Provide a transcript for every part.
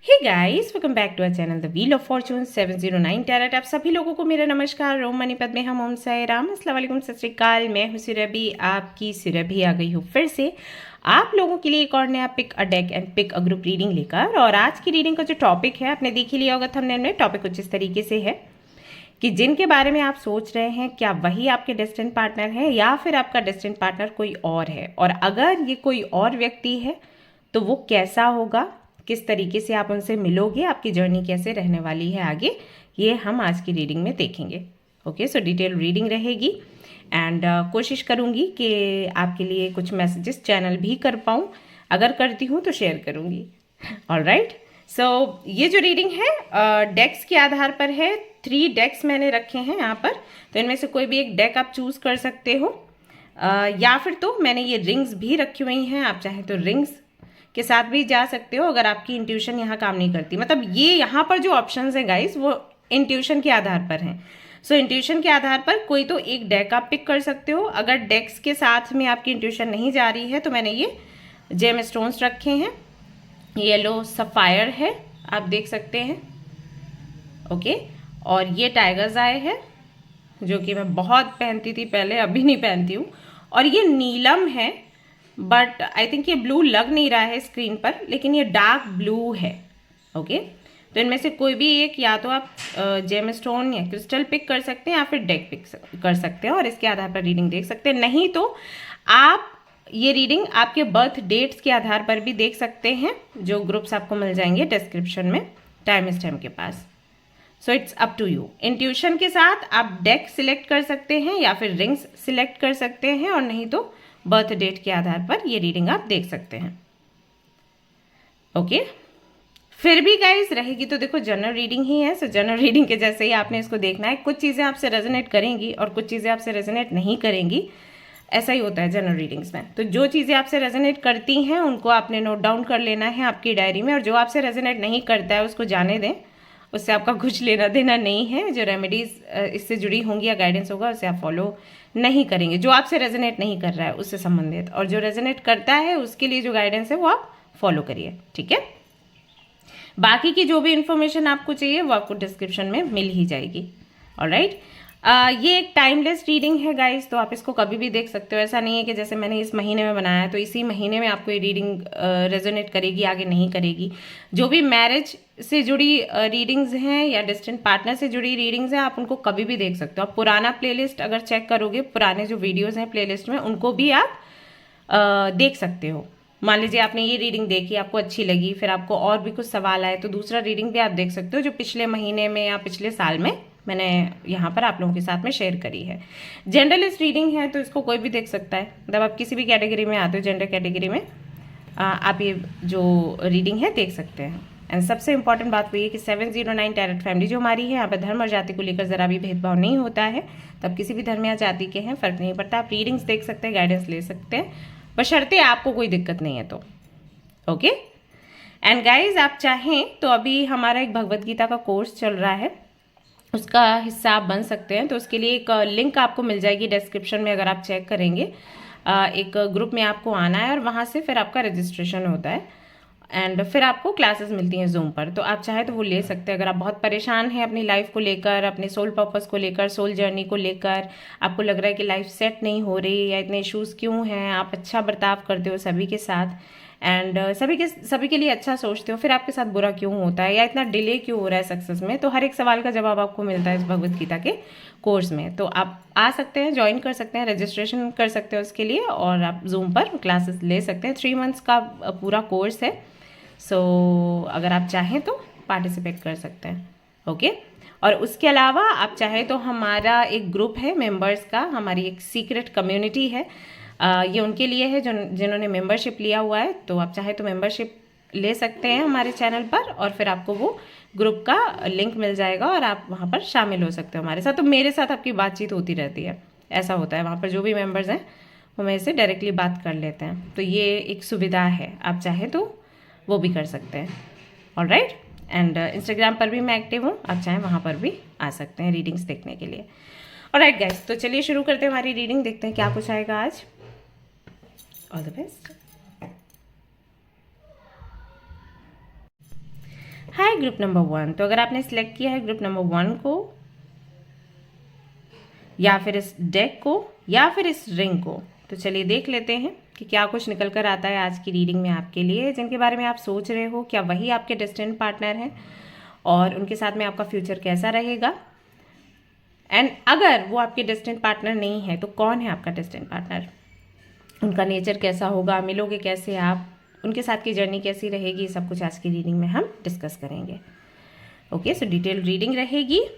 Hey guys, welcome back to our channel the wheel of fortune 709 tarot. आप सभी लोगों को मेरा नमस्कार। ओम मणिपद में हम ओम साई राम। अस्सलाम वालेकुम, सत श्री अकाल। मैं हूँ सुरभि, आपकी सुरभि आ गई हूँ फिर से आप लोगों के लिए एक और नया pick a deck and pick a group reading लेकर। और आज की रीडिंग का जो टॉपिक है आपने देख ही लिया होगा थंबनेल में। टॉपिक कुछ इस तरीके से है कि जिनके बारे में आप सोच रहे हैं क्या वही आपके डेस्टिनेड पार्टनर है या फिर आपका डेस्टिनेड पार्टनर कोई और है, और अगर ये कोई और व्यक्ति है तो वो कैसा होगा, किस तरीके से आप उनसे मिलोगे, आपकी जर्नी कैसे रहने वाली है आगे, ये हम आज की रीडिंग में देखेंगे। ओके, सो डिटेल रीडिंग रहेगी एंड कोशिश करूँगी कि आपके लिए कुछ मैसेजेस चैनल भी कर पाऊँ। अगर करती हूँ तो शेयर करूँगी। ऑलराइट, सो ये जो रीडिंग है डेक्स के आधार पर है। 3 डेक्स मैंने रखे हैं यहाँ पर, तो इनमें से कोई भी एक डेक आप चूज़ कर सकते हो। या फिर तो मैंने ये रिंग्स भी रखी हुई हैं, आप चाहें तो रिंग्स के साथ भी जा सकते हो अगर आपकी इंट्यूशन यहाँ काम नहीं करती। मतलब ये यहाँ पर जो ऑप्शंस हैं गाइस वो इंट्यूशन के आधार पर हैं। सो इंट्यूशन के आधार पर कोई तो एक डेक आप पिक कर सकते हो। अगर डेक्स के साथ में आपकी इंट्यूशन नहीं जा रही है तो मैंने ये जेम स्टोन्स रखे हैं। येलो सफायर है, आप देख सकते हैं। ओके, और ये टाइगर्स आए हैं जो कि मैं बहुत पहनती थी पहले, अभी नहीं पहनती हूँ। और ये नीलम है, बट आई थिंक ये ब्लू लग नहीं रहा है स्क्रीन पर, लेकिन ये डार्क ब्लू है। ओके, तो इनमें से कोई भी एक या तो आप जेम स्टोन या क्रिस्टल पिक कर सकते हैं या फिर डेक पिक कर सकते हैं और इसके आधार पर रीडिंग देख सकते हैं। नहीं तो आप ये रीडिंग आपके बर्थ डेट्स के आधार पर भी देख सकते हैं, जो ग्रुप्स आपको मिल जाएंगे डिस्क्रिप्शन में टाइम स्टैम्प के पास। So it's up to you. Intuition के साथ आप डेक सिलेक्ट कर सकते हैं या फिर रिंग्स सिलेक्ट कर सकते हैं, और नहीं तो बर्थ डेट के आधार पर ये रीडिंग आप देख सकते हैं। ओके, फिर भी गाइस रहेगी तो देखो जनरल रीडिंग ही है। सो जनरल रीडिंग के जैसे ही आपने इसको देखना है। कुछ चीज़ें आपसे रेजोनेट करेंगी और कुछ चीज़ें आपसे रेजोनेट नहीं करेंगी, ऐसा ही होता है जनरल रीडिंग्स में। तो जो चीज़ें आपसे रेजोनेट करती हैं उनको आपने नोट डाउन कर लेना है आपकी डायरी में, और जो आपसे रेजोनेट नहीं करता है उसको जाने दें, उससे आपका कुछ लेना देना नहीं है। जो रेमेडीज इससे जुड़ी होंगी या गाइडेंस होगा उसे आप फॉलो नहीं करेंगे, जो आपसे रेजोनेट नहीं कर रहा है उससे संबंधित, और जो रेजोनेट करता है उसके लिए जो गाइडेंस है वो आप फॉलो करिए। ठीक है, बाकी की जो भी इंफॉर्मेशन आपको चाहिए वो आपको डिस्क्रिप्शन में मिल ही जाएगी। ऑलराइट, ये एक टाइमलेस रीडिंग है गाइस, तो आप इसको कभी भी देख सकते हो। ऐसा नहीं है कि जैसे मैंने इस महीने में बनाया है तो इसी महीने में आपको ये रीडिंग रेजोनेट करेगी, आगे नहीं करेगी। जो भी मैरिज से जुड़ी रीडिंग्स हैं या डिस्टेंट पार्टनर से जुड़ी रीडिंग्स हैं, आप उनको कभी भी देख सकते हो। आप पुराना प्लेलिस्ट अगर चेक करोगे, पुराने जो वीडियोज़ हैं प्लेलिस्ट में, उनको भी आप देख सकते हो। मान लीजिए आपने ये रीडिंग देखी, आपको अच्छी लगी, फिर आपको और भी कुछ सवाल आए तो दूसरा रीडिंग भी आप देख सकते हो जो पिछले महीने में या पिछले साल में मैंने यहाँ पर आप लोगों के साथ में शेयर करी है। जेंडरलेस रीडिंग है तो इसको कोई भी देख सकता है। मतलब आप किसी भी कैटेगरी में आते हो, जेंडर कैटेगरी में आप ये जो रीडिंग है देख सकते हैं। एंड सबसे इंपॉर्टेंट बात वो ये कि 709 टैरेट फैमिली जो हमारी है, यहाँ पर धर्म और जाति को लेकर ज़रा भी भेदभाव नहीं होता है। तब किसी भी धर्म या जाति के हैं फ़र्क नहीं पड़ता, आप रीडिंग्स देख सकते हैं, गाइडेंस ले सकते हैं, बशर्ते आपको कोई दिक्कत नहीं है तो। ओके, एंड गाइज आप चाहें तो अभी हमारा एक भगवत गीता का कोर्स चल रहा है, उसका हिस्सा आप बन सकते हैं। तो उसके लिए एक लिंक आपको मिल जाएगी डिस्क्रिप्शन में, अगर आप चेक करेंगे। एक ग्रुप में आपको आना है और वहाँ से फिर आपका रजिस्ट्रेशन होता है एंड फिर आपको क्लासेस मिलती हैं जूम पर। तो आप चाहे तो वो ले सकते हैं। अगर आप बहुत परेशान हैं अपनी लाइफ को लेकर, अपने सोल पर्पस को लेकर, सोल जर्नी को लेकर, आपको लग रहा है कि लाइफ सेट नहीं हो रही या इतने इश्यूज़ क्यों हैं, आप अच्छा बर्ताव करते हो सभी के साथ एंड सभी के लिए अच्छा सोचते हो, फिर आपके साथ बुरा क्यों होता है या इतना डिले क्यों हो रहा है सक्सेस में, तो हर एक सवाल का जवाब आपको मिलता है इस भगवत गीता के कोर्स में। तो आप आ सकते हैं, ज्वाइन कर सकते हैं, रजिस्ट्रेशन कर सकते हैं उसके लिए, और आप जूम पर क्लासेस ले सकते हैं। 3 मंथ्स का पूरा कोर्स है। सो अगर आप चाहें तो पार्टिसिपेट कर सकते हैं। ओके, और उसके अलावा आप चाहें तो हमारा एक ग्रुप है मेंबर्स का, हमारी एक सीक्रेट कम्युनिटी है। ये उनके लिए है जो जिन्होंने मेंबरशिप लिया हुआ है। तो आप चाहें तो मेंबरशिप ले सकते हैं हमारे चैनल पर, और फिर आपको वो ग्रुप का लिंक मिल जाएगा और आप वहाँ पर शामिल हो सकते हो हमारे साथ। तो मेरे साथ आपकी बातचीत होती रहती है, ऐसा होता है। वहाँ पर जो भी मेंबर्स हैं वो मेरे से डायरेक्टली बात कर लेते हैं। तो ये एक सुविधा है, आप चाहें तो वो भी कर सकते हैं। ऑलराइट, एंड इंस्टाग्राम पर भी मैं एक्टिव हूँ, आप चाहें वहाँ पर भी आ सकते हैं रीडिंग्स देखने के लिए। ऑलराइट गाइस, तो चलिए शुरू करते हैं हमारी रीडिंग, देखते हैं क्या कुछ आएगा आज। All the best. Hi group number 1। तो अगर आपने सिलेक्ट किया है ग्रुप नंबर 1 को, या फिर इस डेक को, या फिर इस रिंग को, तो चलिए देख लेते हैं कि क्या कुछ निकल कर आता है आज की रीडिंग में आपके लिए। जिनके बारे में आप सोच रहे हो, क्या वही आपके डेस्टिन्ड पार्टनर हैं और उनके साथ में आपका फ्यूचर कैसा रहेगा। एंड अगर वो आपके डेस्टिन्ड पार्टनर नहीं है तो कौन है आपका डेस्टिन्ड पार्टनर, उनका नेचर कैसा होगा, मिलोगे कैसे आप, उनके साथ की जर्नी कैसी रहेगी, सब कुछ आज की रीडिंग में हम डिस्कस करेंगे। ओके, सो डिटेल रीडिंग रहेगी।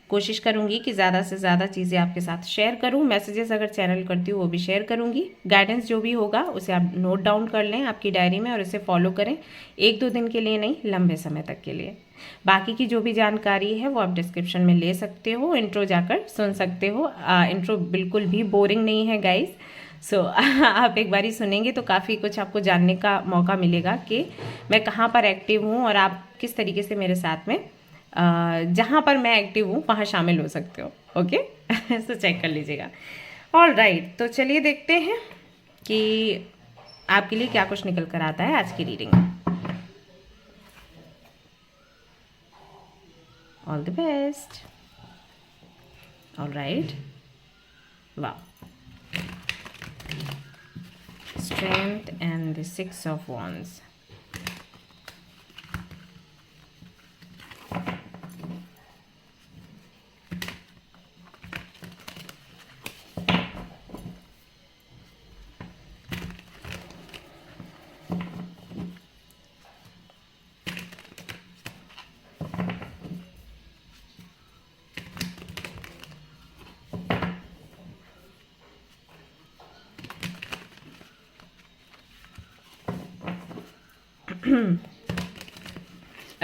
कोशिश करूंगी कि ज़्यादा से ज़्यादा चीज़ें आपके साथ शेयर करूं। मैसेजेस अगर चैनल करती हूँ वो भी शेयर करूंगी। गाइडेंस जो भी होगा उसे आप नोट डाउन कर लें आपकी डायरी में और उसे फॉलो करें, 1-2 दिन के लिए नहीं, लंबे समय तक के लिए। बाकी की जो भी जानकारी है वो आप डिस्क्रिप्शन में ले सकते हो, इंट्रो जाकर सुन सकते हो। इंट्रो बिल्कुल भी बोरिंग नहीं है गाइज। सो आप एक बारी सुनेंगे तो काफ़ी कुछ आपको जानने का मौका मिलेगा कि मैं कहाँ पर एक्टिव हूँ और आप किस तरीके से मेरे साथ में जहाँ पर मैं एक्टिव हूँ वहाँ शामिल हो सकते हो। ओके, सो चेक कर लीजिएगा। ऑल राइट, तो चलिए देखते हैं कि आपके लिए क्या कुछ निकल कर आता है आज की रीडिंग में। All the best. All right, वाह, strength and the 6 of wands।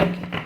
Okay,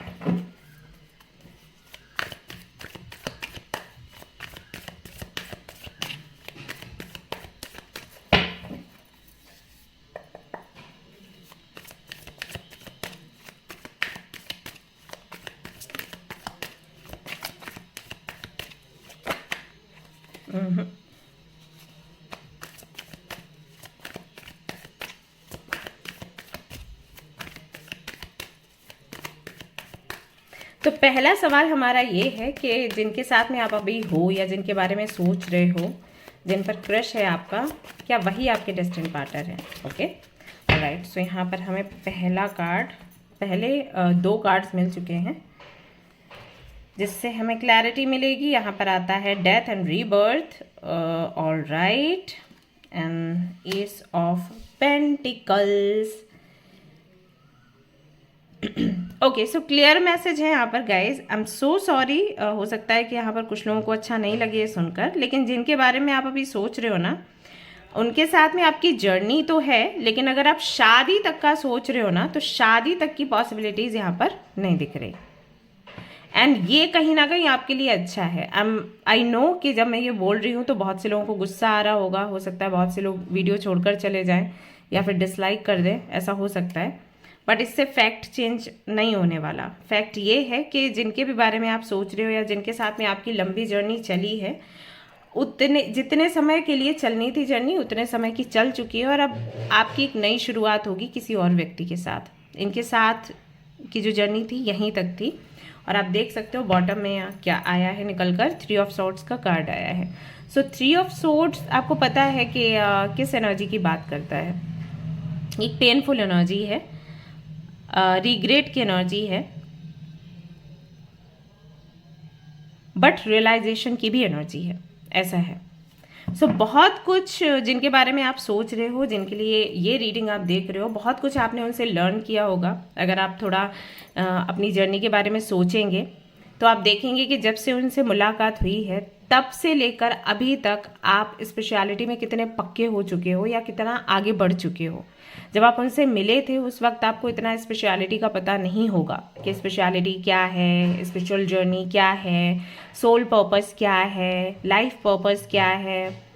तो पहला सवाल हमारा ये है कि जिनके साथ में आप अभी हो या जिनके बारे में सोच रहे हो, जिन पर क्रश है आपका, क्या वही आपके डेस्टिन्ड पार्टनर है। Okay, right. सो यहाँ पर हमें पहला कार्ड, पहले 2 कार्ड्स मिल चुके हैं जिससे हमें क्लैरिटी मिलेगी। यहाँ पर आता है death and rebirth. All right, and S of pentacles. Okay, so clear message है यहाँ पर guys. I am so sorry, हो सकता है कि यहाँ पर कुछ लोगों को अच्छा नहीं लगे सुनकर, लेकिन जिनके बारे में आप अभी सोच रहे हो ना, उनके साथ में आपकी जर्नी तो है, लेकिन अगर आप शादी तक का सोच रहे हो ना, तो शादी तक की पॉसिबिलिटीज यहाँ पर नहीं दिख रही। एंड ये कहीं ना कहीं आपके लिए अच्छा है। आई नो कि जब मैं ये बोल रही हूँ तो बहुत से लोगों को गुस्सा आ रहा होगा, हो सकता है बहुत से लोग वीडियो छोड़कर चले जाएं या फिर डिसलाइक कर दें, ऐसा हो सकता है। बट इससे फैक्ट चेंज नहीं होने वाला। फैक्ट ये है कि जिनके भी बारे में आप सोच रहे हो या जिनके साथ में आपकी लंबी जर्नी चली है, उतने जितने समय के लिए चलनी थी जर्नी, उतने समय की चल चुकी है और अब आपकी एक नई शुरुआत होगी किसी और व्यक्ति के साथ। इनके साथ की जो जर्नी थी यहीं तक थी। और आप देख सकते हो बॉटम में यहाँ क्या आया है निकल कर, 3 ऑफ सॉर्ड्स का कार्ड आया है। सो 3 ऑफ सॉर्ड्स आपको पता है कि किस एनर्जी की बात करता है। एक पेनफुल एनर्जी है, रिग्रेट की एनर्जी है, बट रियलाइजेशन की भी एनर्जी है, ऐसा है। सो बहुत कुछ जिनके बारे में आप सोच रहे हो, जिनके लिए ये रीडिंग आप देख रहे हो, बहुत कुछ आपने उनसे लर्न किया होगा। अगर आप थोड़ा अपनी जर्नी के बारे में सोचेंगे तो आप देखेंगे कि जब से उनसे मुलाकात हुई है तब से लेकर अभी तक आप स्पेशलिटी में कितने पक्के हो चुके हो या कितना आगे बढ़ चुके हो। जब आप उनसे मिले थे उस वक्त आपको इतना स्पेशलिटी का पता नहीं होगा कि स्पेशलिटी क्या है, स्पिरिचुअल जर्नी क्या है, सोल पर्पस क्या है, लाइफ पर्पस क्या है,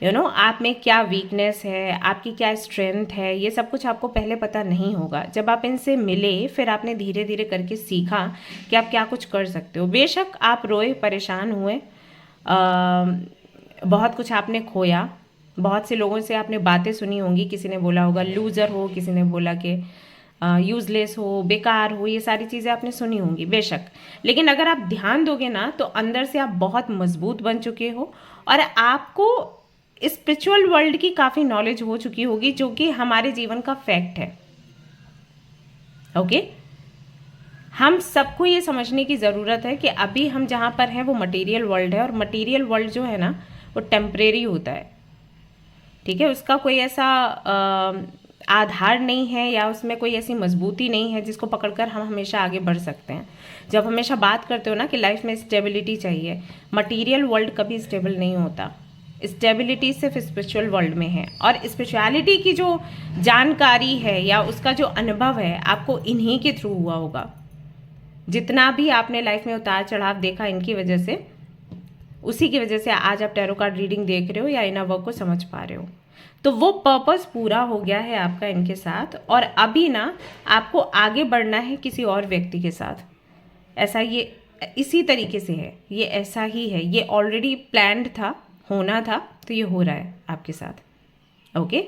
यू नो आप में क्या वीकनेस है, आपकी क्या स्ट्रेंथ है, ये सब कुछ आपको पहले पता नहीं होगा। जब आप इनसे मिले फिर आपने धीरे धीरे करके सीखा कि आप क्या कुछ कर सकते हो। बेशक आप रोए, परेशान हुए, बहुत कुछ आपने खोया, बहुत से लोगों से आपने बातें सुनी होंगी, किसी ने बोला होगा लूज़र हो, किसी ने बोला कि यूजलेस हो, बेकार हो, ये सारी चीज़ें आपने सुनी होंगी बेशक, लेकिन अगर आप ध्यान दोगे ना तो अंदर से आप बहुत मजबूत बन चुके हो और आपको स्पिरिचुअल वर्ल्ड की काफ़ी नॉलेज हो चुकी होगी, जो कि हमारे जीवन का फैक्ट है। ओके, हम सबको ये समझने की ज़रूरत है कि अभी हम जहाँ पर हैं वो मटेरियल वर्ल्ड है, और मटेरियल वर्ल्ड जो है ना वो टेम्परेरी होता है, ठीक है। उसका कोई ऐसा आधार नहीं है या उसमें कोई ऐसी मजबूती नहीं है जिसको पकड़कर हम हमेशा आगे बढ़ सकते हैं। जब हमेशा बात करते हो ना कि लाइफ में स्टेबिलिटी चाहिए, मटेरियल वर्ल्ड कभी स्टेबल नहीं होता। स्टेबिलिटी सिर्फ स्पिरिचुअल वर्ल्ड में है, और स्पिरिचुअलिटी की जो जानकारी है या उसका जो अनुभव है आपको इन्हीं के थ्रू हुआ होगा। जितना भी आपने लाइफ में उतार चढ़ाव देखा इनकी वजह से, उसी की वजह से आज आप टैरो कार्ड रीडिंग देख रहे हो या इनर वर्क को समझ पा रहे हो। तो वो पर्पस पूरा हो गया है आपका इनके साथ, और अभी ना आपको आगे बढ़ना है किसी और व्यक्ति के साथ। ऐसा ये इसी तरीके से है, ये ऐसा ही है, ये ऑलरेडी प्लान्ड था, होना था, तो ये हो रहा है आपके साथ। ओके,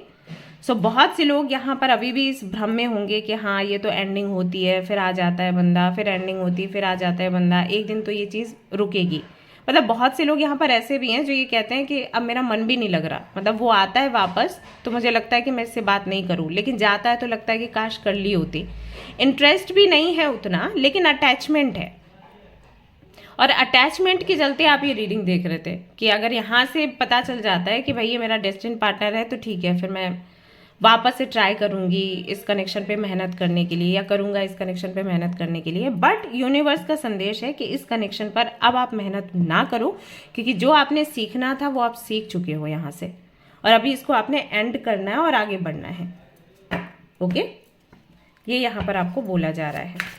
सो बहुत से लोग यहाँ पर अभी भी इस भ्रम में होंगे कि हाँ ये तो एंडिंग होती है फिर आ जाता है बंदा, फिर एंडिंग होती है फिर आ जाता है बंदा, एक दिन तो ये चीज़ रुकेगी। मतलब बहुत से लोग यहाँ पर ऐसे भी हैं जो ये कहते हैं कि अब मेरा मन भी नहीं लग रहा, मतलब वो आता है वापस तो मुझे लगता है कि मैं इससे बात नहीं करूँ, लेकिन जाता है तो लगता है कि काश कर ली होती। इंटरेस्ट भी नहीं है उतना, लेकिन अटैचमेंट है, और अटैचमेंट के चलते आप ये रीडिंग देख रहे थे कि अगर यहाँ से पता चल जाता है कि भाई ये मेरा डेस्टिनी पार्टनर है तो ठीक है, फिर मैं वापस से ट्राई करूँगी इस कनेक्शन पे मेहनत करने के लिए, या करूँगा इस कनेक्शन पे मेहनत करने के लिए। बट यूनिवर्स का संदेश है कि इस कनेक्शन पर अब आप मेहनत ना करो, क्योंकि जो आपने सीखना था वो आप सीख चुके हो यहाँ से, और अभी इसको आपने एंड करना है और आगे बढ़ना है। ओके, ये यहाँ पर आपको बोला जा रहा है।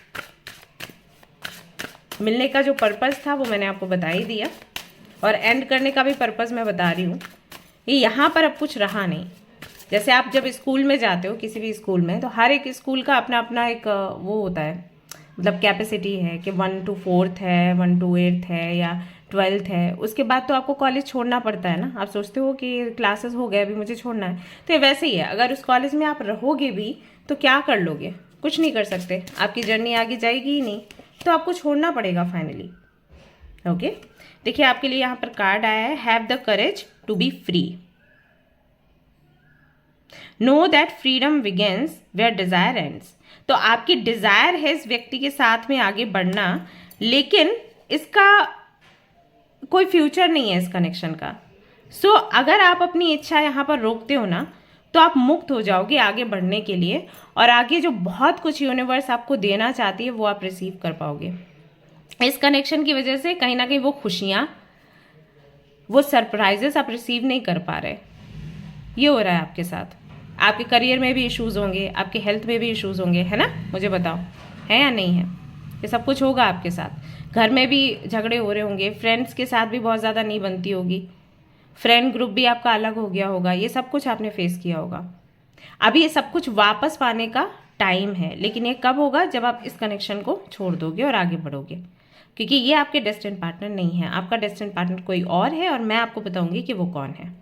मिलने का जो पर्पस था वो मैंने आपको बता ही दिया, और एंड करने का भी पर्पस मैं बता रही हूँ। ये यहाँ पर अब कुछ रहा नहीं। जैसे आप जब स्कूल में जाते हो, किसी भी स्कूल में, तो हर एक स्कूल का अपना अपना एक वो होता है, मतलब कैपेसिटी है कि 1 to 4th है, 1 to 8th है, या 12th है। उसके बाद तो आपको कॉलेज छोड़ना पड़ता है ना। आप सोचते हो कि क्लासेस हो गए अभी मुझे छोड़ना है, तो ये वैसे ही है। अगर उस कॉलेज में आप रहोगे भी तो क्या कर लोगे, कुछ नहीं कर सकते, आपकी जर्नी आगे जाएगी ही नहीं, तो आपको छोड़ना पड़ेगा फाइनली। ओके, देखिए आपके लिए यहाँ पर कार्ड आया है, have the courage to be free, know that freedom begins where desire ends. तो आपकी डिजायर है इस व्यक्ति के साथ में आगे बढ़ना, लेकिन इसका कोई फ्यूचर नहीं है इस कनेक्शन का। सो अगर आप अपनी इच्छा यहाँ पर रोकते हो ना, तो आप मुक्त हो जाओगे आगे बढ़ने के लिए, और आगे जो बहुत कुछ यूनिवर्स आपको देना चाहती है वो आप रिसीव कर पाओगे। इस कनेक्शन की वजह से कहीं ना कहीं वो खुशियाँ, वो सरप्राइजेस आप रिसीव नहीं कर पा रहे, ये हो रहा है आपके साथ। आपके करियर में भी इश्यूज होंगे, आपके हेल्थ में भी इश्यूज होंगे, है ना, मुझे बताओ है या नहीं है। ये सब कुछ होगा आपके साथ। घर में भी झगड़े हो रहे होंगे, फ्रेंड्स के साथ भी बहुत ज़्यादा नहीं बनती होगी, फ्रेंड ग्रुप भी आपका अलग हो गया होगा, ये सब कुछ आपने फेस किया होगा। अभी ये सब कुछ वापस पाने का टाइम है, लेकिन ये कब होगा, जब आप इस कनेक्शन को छोड़ दोगे और आगे बढ़ोगे, क्योंकि ये आपके डेस्टिनी पार्टनर नहीं है। आपका डेस्टिनी पार्टनर कोई और है, और मैं आपको बताऊंगी कि वो कौन है।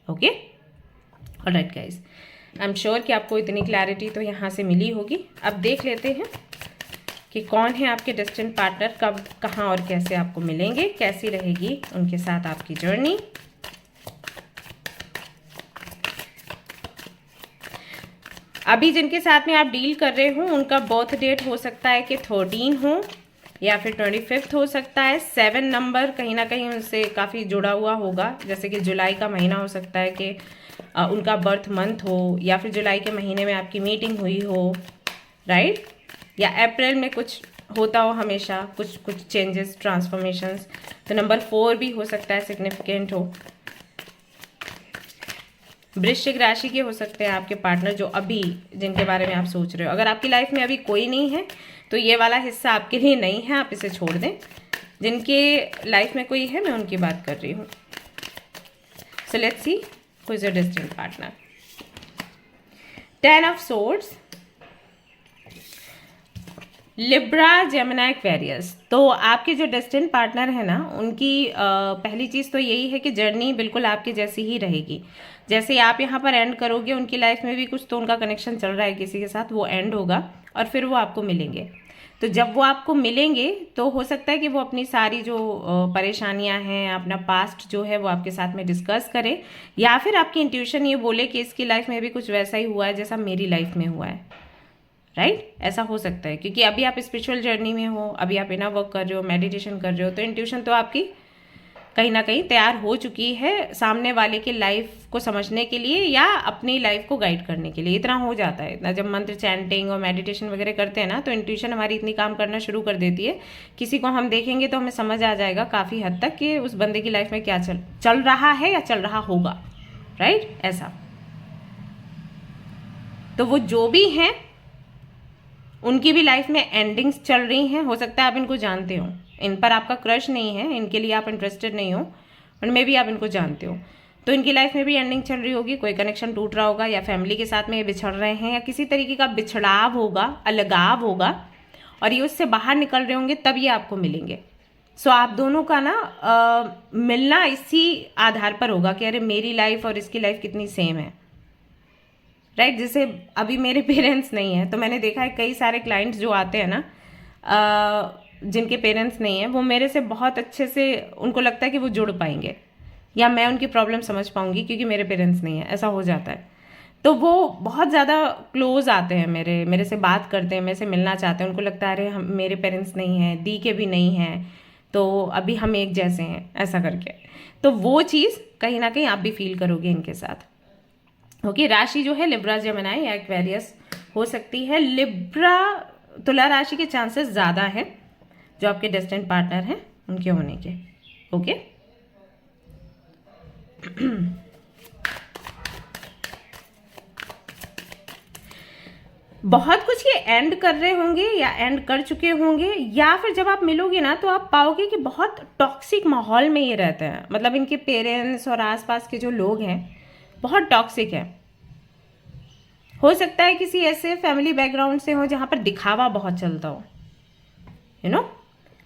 Okay, alright guys, I am sure कि आपको इतनी क्लैरिटी तो यहाँ से मिली होगी। अब देख लेते हैं कि कौन है आपके डेस्टिनी पार्टनर, कब, कहाँ और कैसे आपको मिलेंगे, कैसी रहेगी उनके साथ आपकी जर्नी। अभी जिनके साथ में आप डील कर रहे हो उनका बर्थ डेट हो सकता है कि 13 हो या फिर 25 हो सकता है। 7 नंबर कहीं ना कहीं उनसे काफ़ी जुड़ा हुआ होगा, जैसे कि जुलाई का महीना हो सकता है कि उनका बर्थ मंथ हो, या फिर जुलाई के महीने में आपकी मीटिंग हुई हो, राइट, या अप्रैल में कुछ होता हो, हमेशा कुछ कुछ चेंजेस, ट्रांसफॉर्मेशंस। तो नंबर 4 भी हो सकता है सिग्निफिकेंट हो। वृश्चिक राशि के हो सकते हैं आपके पार्टनर, जो अभी जिनके बारे में आप सोच रहे हो। अगर आपकी लाइफ में अभी कोई नहीं है तो ये वाला हिस्सा आपके लिए नहीं है, आप इसे छोड़ दें। जिनके लाइफ में कोई है मैं उनकी बात कर रही हूँ। So let's see who is your destiny partner. 10 of swords, Libra, Gemini, Aquarius. तो आपके जो डेस्टिनी पार्टनर है ना, उनकी पहली चीज़ तो यही है कि जर्नी बिल्कुल आपकी जैसी ही रहेगी। जैसे आप यहाँ पर एंड करोगे, उनकी लाइफ में भी कुछ तो उनका कनेक्शन चल रहा है किसी के साथ, वो एंड होगा और फिर वो आपको मिलेंगे। तो जब वो आपको मिलेंगे तो हो सकता है कि वो अपनी सारी जो परेशानियां हैं, अपना पास्ट जो है वो आपके साथ में डिस्कस करे, या फिर आपकी इंट्यूशन ये बोले कि इसकी लाइफ में भी कुछ वैसा ही हुआ है जैसा मेरी लाइफ में हुआ है। राइट, ऐसा हो सकता है क्योंकि अभी आप स्पिरिचुअल जर्नी में हो, अभी आप इनर वर्क कर रहे हो, मेडिटेशन कर रहे हो, तो इंट्यूशन तो आपकी कहीं ना कहीं तैयार हो चुकी है सामने वाले की लाइफ को समझने के लिए या अपनी लाइफ को गाइड करने के लिए। इतना हो जाता है, इतना जब मंत्र चैंटिंग और मेडिटेशन वगैरह करते हैं ना, तो इंट्यूशन हमारी इतनी काम करना शुरू कर देती है। किसी को हम देखेंगे तो हमें समझ आ जाएगा काफ़ी हद तक कि उस बंदे की लाइफ में क्या चल रहा है या चल रहा होगा। राइट, ऐसा। तो वो जो भी हैं उनकी भी लाइफ में एंडिंग्स चल रही हैं। हो सकता है आप इनको जानते हो, इन पर आपका क्रश नहीं है, इनके लिए आप इंटरेस्टेड नहीं हो, बट मे भी आप इनको जानते हो। तो इनकी लाइफ में भी एंडिंग चल रही होगी, कोई कनेक्शन टूट रहा होगा, या फैमिली के साथ में ये बिछड़ रहे हैं, या किसी तरीके का बिछड़ाव होगा, अलगाव होगा, और ये उससे बाहर निकल रहे होंगे, तब ये आपको मिलेंगे। सो आप दोनों का ना मिलना इसी आधार पर होगा कि अरे मेरी लाइफ और इसकी लाइफ कितनी सेम है। राइट, जैसे अभी मेरे पेरेंट्स नहीं है, तो मैंने देखा है कई सारे क्लाइंट्स जो आते हैं ना, जिनके पेरेंट्स नहीं है, वो मेरे से बहुत अच्छे से, उनको लगता है कि वो जुड़ पाएंगे या मैं उनकी प्रॉब्लम समझ पाऊंगी क्योंकि मेरे पेरेंट्स नहीं है। ऐसा हो जाता है, तो वो बहुत ज़्यादा क्लोज आते हैं, मेरे से बात करते हैं, मेरे से मिलना चाहते हैं। उनको लगता है अरे हम, मेरे पेरेंट्स नहीं हैं, दी के भी नहीं हैं, तो अभी हम एक जैसे हैं, ऐसा करके। तो वो चीज़ कहीं ना कहीं आप भी फील करोगे इनके साथ। ओके, राशि जो है लिब्रा जेमिनी या एक्वेरियस हो सकती है। लिब्रा, तुला राशि के चांसेस ज़्यादा है जो आपके डेस्टिन्ड पार्टनर हैं उनके होने के। ओके, बहुत कुछ ये एंड कर रहे होंगे या एंड कर चुके होंगे, या फिर जब आप मिलोगे ना तो आप पाओगे कि बहुत टॉक्सिक माहौल में ये रहते हैं। मतलब इनके पेरेंट्स और आसपास के जो लोग हैं बहुत टॉक्सिक है। हो सकता है किसी ऐसे फैमिली बैकग्राउंड से हो जहाँ पर दिखावा बहुत चलता हो, यू नो,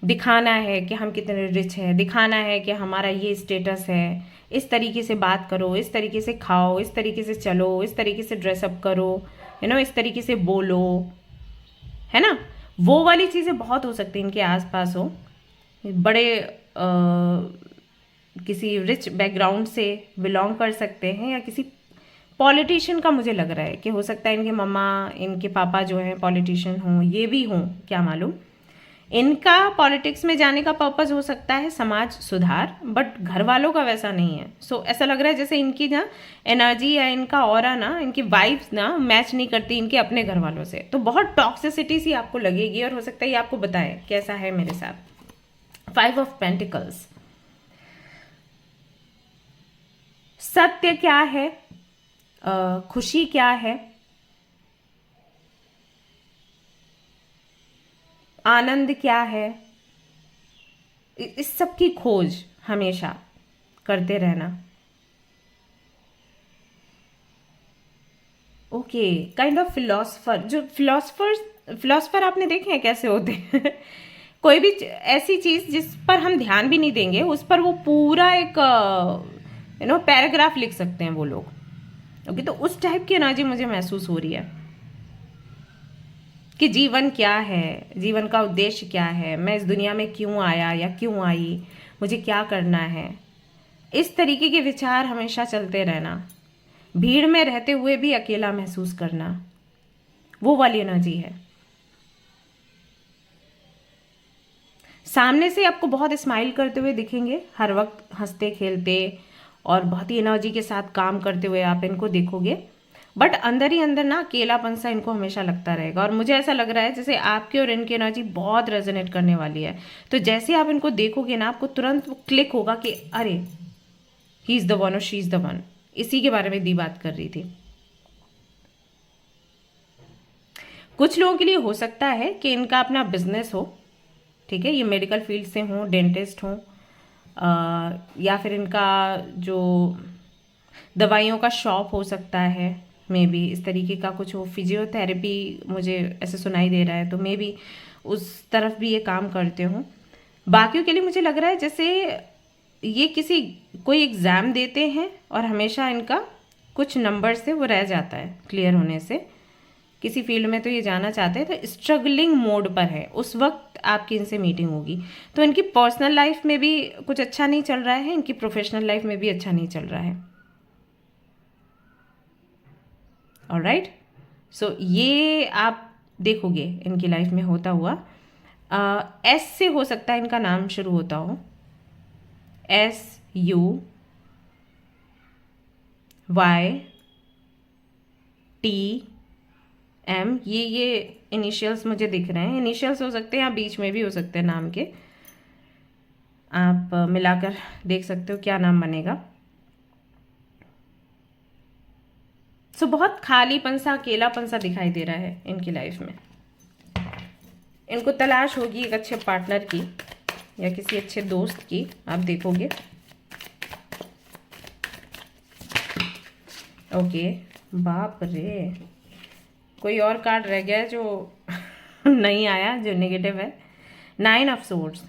दिखाना है कि हम कितने रिच हैं, दिखाना है कि हमारा ये स्टेटस है, इस तरीके से बात करो, इस तरीके से खाओ, इस तरीके से चलो, इस तरीके से ड्रेसअप करो, यू नो, इस तरीके से बोलो, है ना। वो वाली चीज़ें बहुत हो सकती हैं इनके आसपास हो। बड़े किसी रिच बैकग्राउंड से बिलोंग कर सकते हैं, या किसी पॉलिटिशियन का मुझे लग रहा है कि हो सकता है इनके मम्मा, इनके पापा जो हैं पॉलिटिशियन हों, ये भी हों, क्या मालूम। इनका पॉलिटिक्स में जाने का पर्पस हो सकता है समाज सुधार, बट घर वालों का वैसा नहीं है। सो ऐसा लग रहा है जैसे इनकी ना एनर्जी या इनका ऑरा ना, इनकी वाइब्स ना मैच नहीं करती इनके अपने घर वालों से। तो बहुत टॉक्सिसिटी सी आपको लगेगी, और हो सकता है ये आपको बताए कैसा है मेरे साथ। 5 ऑफ पेंटिकल्स, सत्य क्या है, खुशी क्या है, आनंद क्या है, इस सब की खोज हमेशा करते रहना। Okay, kind of philosopher. जो फिलोसफर आपने देखे हैं कैसे होते हैं कोई भी ऐसी चीज जिस पर हम ध्यान भी नहीं देंगे, उस पर वो पूरा एक यू नो पैराग्राफ लिख सकते हैं वो लोग। ओके, तो उस टाइप की एनर्जी मुझे महसूस हो रही है कि जीवन क्या है, जीवन का उद्देश्य क्या है, मैं इस दुनिया में क्यों आया या क्यों आई, मुझे क्या करना है। इस तरीके के विचार हमेशा चलते रहना, भीड़ में रहते हुए भी अकेला महसूस करना, वो वाली एनर्जी है। सामने से आपको बहुत स्माइल करते हुए दिखेंगे, हर वक्त हंसते खेलते और बहुत ही एनर्जी के साथ काम करते हुए आप इनको देखोगे, बट अंदर ही अंदर ना अकेलापन सा इनको हमेशा लगता रहेगा। और मुझे ऐसा लग रहा है जैसे आपकी और इनकी एनर्जी बहुत रेजोनेट करने वाली है। तो जैसे आप इनको देखोगे ना, आपको तुरंत वो क्लिक होगा कि अरे he is the one or she is the one. इसी के बारे में दी बात कर रही थी। कुछ लोगों के लिए हो सकता है कि इनका अपना बिजनेस हो, ठीक है, ये मेडिकल फील्ड से हों, डेंटिस्ट हों, या फिर इनका जो दवाइयों का शॉप हो सकता है, मे बी इस तरीके का कुछ हो। फिजियोथेरेपी मुझे ऐसे सुनाई दे रहा है, तो मे बी उस तरफ भी ये काम करते हों। बाकियों के लिए मुझे लग रहा है जैसे ये कोई एग्ज़ाम देते हैं और हमेशा इनका कुछ नंबर से वो रह जाता है क्लियर होने से, किसी फील्ड में तो ये जाना चाहते हैं, तो स्ट्रगलिंग मोड पर है, उस वक्त आपकी इनसे मीटिंग होगी। तो इनकी पर्सनल लाइफ में भी कुछ अच्छा नहीं चल रहा है, इनकी प्रोफेशनल लाइफ में भी अच्छा नहीं चल रहा है। ऑलराइट, सो ये आप देखोगे इनकी लाइफ में होता हुआ। एस से हो सकता है इनका नाम शुरू होता हो, SUYT, M, ये इनिशियल्स मुझे दिख रहे हैं। इनिशियल्स हो सकते हैं या बीच में भी हो सकते हैं नाम के, आप मिलाकर देख सकते हो क्या नाम बनेगा। सो बहुत खालीपन सा, अकेलापन सा दिखाई दे रहा है इनकी लाइफ में। इनको तलाश होगी एक अच्छे पार्टनर की या किसी अच्छे दोस्त की, आप देखोगे। ओके, बाप रे, कोई और कार्ड रह गया है जो नहीं आया, जो नेगेटिव है। 9 ऑफ सोर्ड्स,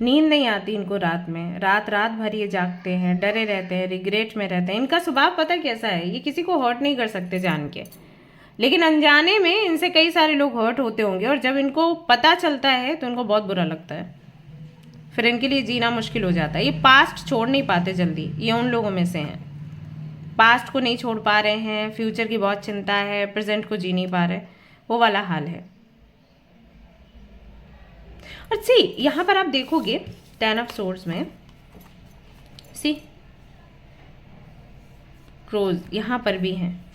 नींद नहीं आती इनको रात में, रात भर ये जागते हैं, डरे रहते हैं, रिग्रेट में रहते हैं। इनका स्वभाव पता कैसा है, ये किसी को हर्ट नहीं कर सकते जान के, लेकिन अनजाने में इनसे कई सारे लोग हर्ट होते होंगे, और जब इनको पता चलता है तो इनको बहुत बुरा लगता है, फिर इनके लिए जीना मुश्किल हो जाता है। ये पास्ट छोड़ नहीं पाते जल्दी, ये उन लोगों में से हैं, पास्ट को नहीं छोड़ पा रहे हैं, फ्यूचर की बहुत चिंता है, प्रेजेंट को जी नहीं पा रहे, वो वाला हाल है। और सी यहाँ पर आप देखोगे 10 ऑफ सोर्ड्स में, सी क्रोज यहाँ पर भी हैं।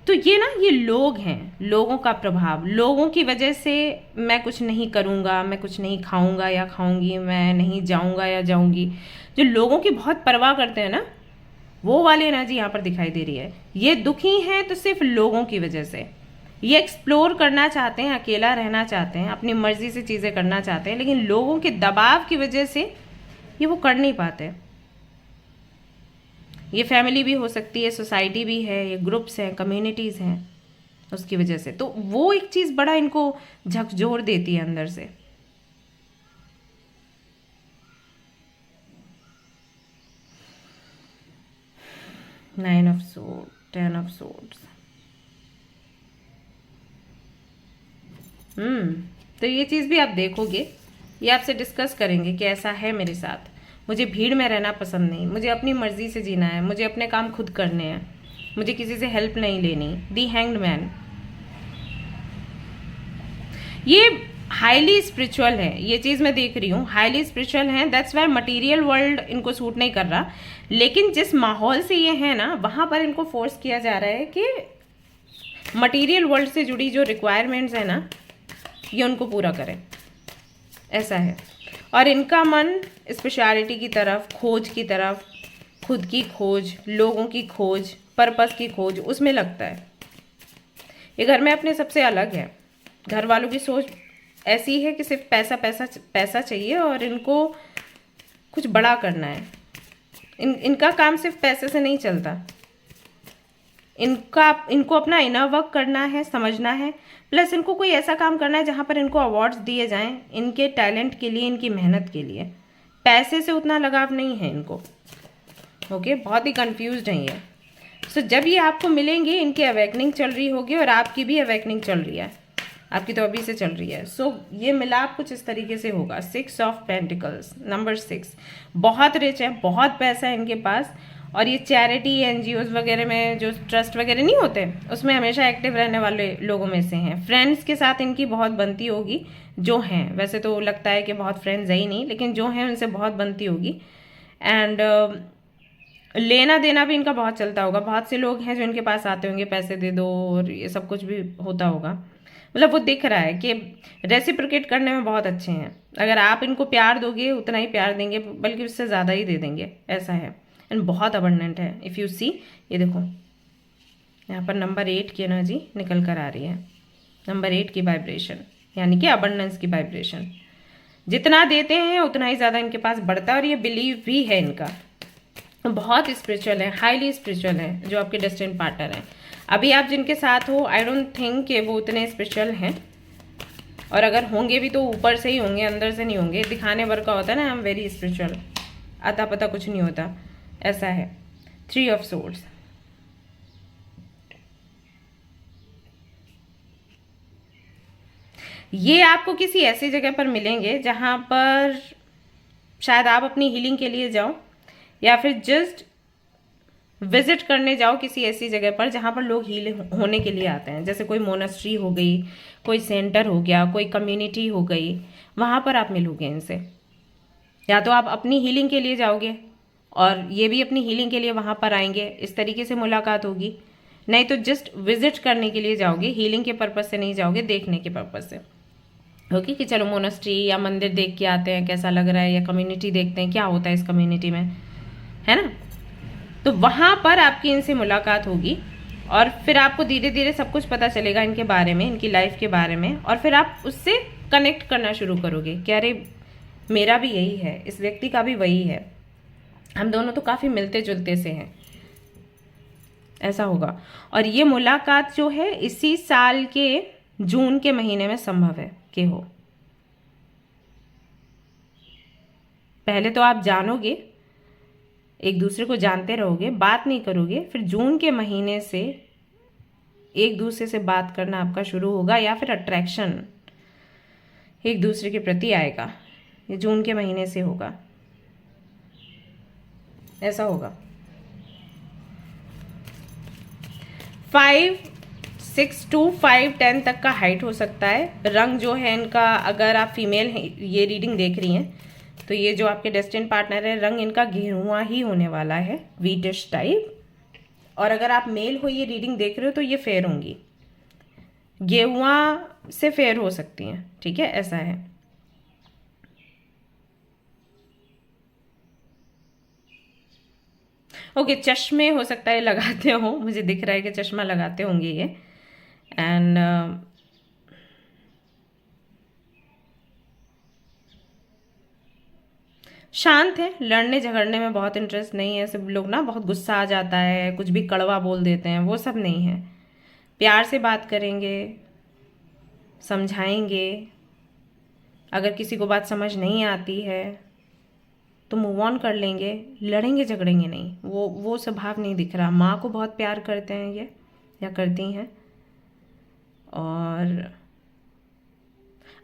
तो ये ना, ये लोग हैं, लोगों का प्रभाव, लोगों की वजह से मैं कुछ नहीं करूँगा, मैं कुछ नहीं खाऊंगा या खाऊंगी, मैं नहीं जाऊँगा या जाऊँगी, जो लोगों की बहुत परवाह करते हैं ना, वो वाली एनर्जी यहाँ पर दिखाई दे रही है। ये दुखी हैं तो सिर्फ लोगों की वजह से, ये एक्सप्लोर करना चाहते हैं, अकेला रहना चाहते हैं, अपनी मर्जी से चीज़ें करना चाहते हैं, लेकिन लोगों के दबाव की वजह से ये वो कर नहीं पाते। ये फैमिली भी हो सकती है, सोसाइटी भी है, ये ग्रुप्स हैं, कम्युनिटीज़ हैं, उसकी वजह से। तो वो एक चीज़ बड़ा इनको झकझोर देती है अंदर से। Nine of sword, 10 of swords. तो ये चीज़ भी आप देखोगे, ये आपसे डिस्कस करेंगे कि ऐसा है मेरे साथ, मुझे भीड़ में रहना पसंद नहीं, मुझे अपनी मर्जी से जीना है, मुझे अपने काम खुद करने हैं, मुझे किसी से हेल्प नहीं लेनी। दी हैंग्ड मैन, ये हाईली स्पिरिचुअल है, ये चीज़ मैं देख रही हूँ, हाईली स्पिरिचुअल है। दैट्स वाई मटेरियल वर्ल्ड इनको सूट नहीं कर रहा, लेकिन जिस माहौल से ये है ना, वहाँ पर इनको फोर्स किया जा रहा है कि मटेरियल वर्ल्ड से जुड़ी जो रिक्वायरमेंट्स है ना, ये उनको पूरा करें, ऐसा है। और इनका मन स्पेशलिटी की तरफ, खोज की तरफ, खुद की खोज, लोगों की खोज, पर्पस की खोज, उसमें लगता है। ये घर में अपने सबसे अलग है, घर वालों की सोच ऐसी है कि सिर्फ पैसा पैसा पैसा चाहिए और इनको कुछ बड़ा करना है। इनका काम सिर्फ पैसे से नहीं चलता, इनको अपना इनर वर्क करना है, समझना है, प्लस इनको कोई ऐसा काम करना है जहाँ पर इनको अवार्ड्स दिए जाएं इनके टैलेंट के लिए, इनकी मेहनत के लिए। पैसे से उतना लगाव नहीं है इनको। ओके, बहुत ही कंफ्यूज्ड हैं ये। सो जब ये आपको मिलेंगे, इनकी अवेकनिंग चल रही होगी और आपकी भी अवेकनिंग चल रही है, आपकी तो अभी से चल रही है। सो ये मिलाप कुछ इस तरीके से होगा। 6 ऑफ पेंटिकल्स, नंबर 6, बहुत रिच है, बहुत पैसा है इनके पास, और ये चैरिटी, NGOs वगैरह में जो ट्रस्ट वगैरह नहीं होते, उसमें हमेशा एक्टिव रहने वाले लोगों में से हैं। फ्रेंड्स के साथ इनकी बहुत बनती होगी, जो हैं, वैसे तो लगता है कि बहुत फ्रेंड्स है ही नहीं, लेकिन जो हैं उनसे बहुत बनती होगी। एंड लेना देना भी इनका बहुत चलता होगा। बहुत से लोग हैं जो इनके पास आते होंगे, पैसे दे दो, और ये सब कुछ भी होता होगा। मतलब वो दिख रहा है कि रेसिप्रोकेट करने में बहुत अच्छे हैं। अगर आप इनको प्यार दोगे उतना ही प्यार देंगे, बल्कि उससे ज़्यादा ही दे देंगे, ऐसा है। एंड बहुत अबंडेंट है। इफ़ यू सी, ये देखो यहाँ पर नंबर 8 की एनर्जी निकल कर आ रही है। नंबर 8 की वाइब्रेशन, यानी कि अबंडेंस की वाइब्रेशन। जितना देते हैं उतना ही ज़्यादा इनके पास बढ़ता है, और ये बिलीव भी है इनका। बहुत स्पिरिचुअल है, हाईली स्पिरिचुअल है जो आपके डेस्टिन्ड पार्टनर हैं। अभी आप जिनके साथ हो, आई डोंट थिंक कि वो उतने स्पिरिचुअल हैं, और अगर होंगे भी तो ऊपर से ही होंगे, अंदर से नहीं होंगे। दिखाने भर का होता है ना, आई एम वेरी स्पिरिचुअल, आता पता कुछ नहीं होता, ऐसा है 3 ऑफ सोर्ड्स। ये आपको किसी ऐसी जगह पर मिलेंगे जहां पर शायद आप अपनी हीलिंग के लिए जाओ, या फिर जस्ट विजिट करने जाओ किसी ऐसी जगह पर जहां पर लोग हील होने के लिए आते हैं। जैसे कोई मोनेस्ट्री हो गई, कोई सेंटर हो गया, कोई कम्युनिटी हो गई, वहां पर आप मिलोगे इनसे। या तो आप अपनी हीलिंग के लिए जाओगे और ये भी अपनी हीलिंग के लिए वहां पर आएंगे, इस तरीके से मुलाकात होगी। नहीं तो जस्ट विजिट करने के लिए जाओगे, हीलिंग के पर्पज से नहीं जाओगे, देखने के पर्पज से। ओके कि चलो मोनेस्ट्री या मंदिर देख के आते हैं कैसा लग रहा है, या कम्युनिटी देखते हैं क्या होता है इस कम्युनिटी में, है ना। तो वहाँ पर आपकी इनसे मुलाकात होगी और फिर आपको धीरे धीरे सब कुछ पता चलेगा इनके बारे में, इनकी लाइफ के बारे में, और फिर आप उससे कनेक्ट करना शुरू करोगे कि अरे मेरा भी यही है, इस व्यक्ति का भी वही है, हम दोनों तो काफ़ी मिलते जुलते से हैं, ऐसा होगा। और ये मुलाकात जो है इसी साल के जून के महीने में संभव है कि हो। पहले तो आप जानोगे, एक दूसरे को जानते रहोगे, बात नहीं करोगे, फिर जून के महीने से एक दूसरे से बात करना आपका शुरू होगा, या फिर अट्रैक्शन एक दूसरे के प्रति आएगा। ये जून के महीने से होगा, ऐसा होगा। 5'6" to 5'10" तक का हाइट हो सकता है। रंग जो है इनका, अगर आप फीमेल हैं ये रीडिंग देख रही हैं, तो ये जो आपके डेस्टिन पार्टनर है, रंग इनका गेरुआ ही होने वाला है, व्हीटिश टाइप। और अगर आप मेल हो ये रीडिंग देख रहे हो तो ये फेयर होंगी, गेरुआ से फेयर हो सकती हैं, ठीक है, ऐसा है। ओके चश्मे हो सकता है लगाते हो, मुझे दिख रहा है कि चश्मा लगाते होंगे ये। एंड शांत है, लड़ने झगड़ने में बहुत इंटरेस्ट नहीं है। सब लोग ना बहुत गुस्सा आ जाता है, कुछ भी कड़वा बोल देते हैं, वो सब नहीं है। प्यार से बात करेंगे, समझाएंगे। अगर किसी को बात समझ नहीं आती है तो मूव ऑन कर लेंगे, लड़ेंगे झगड़ेंगे नहीं। वो स्वभाव नहीं दिख रहा। माँ को बहुत प्यार करते हैं ये, या करती हैं। और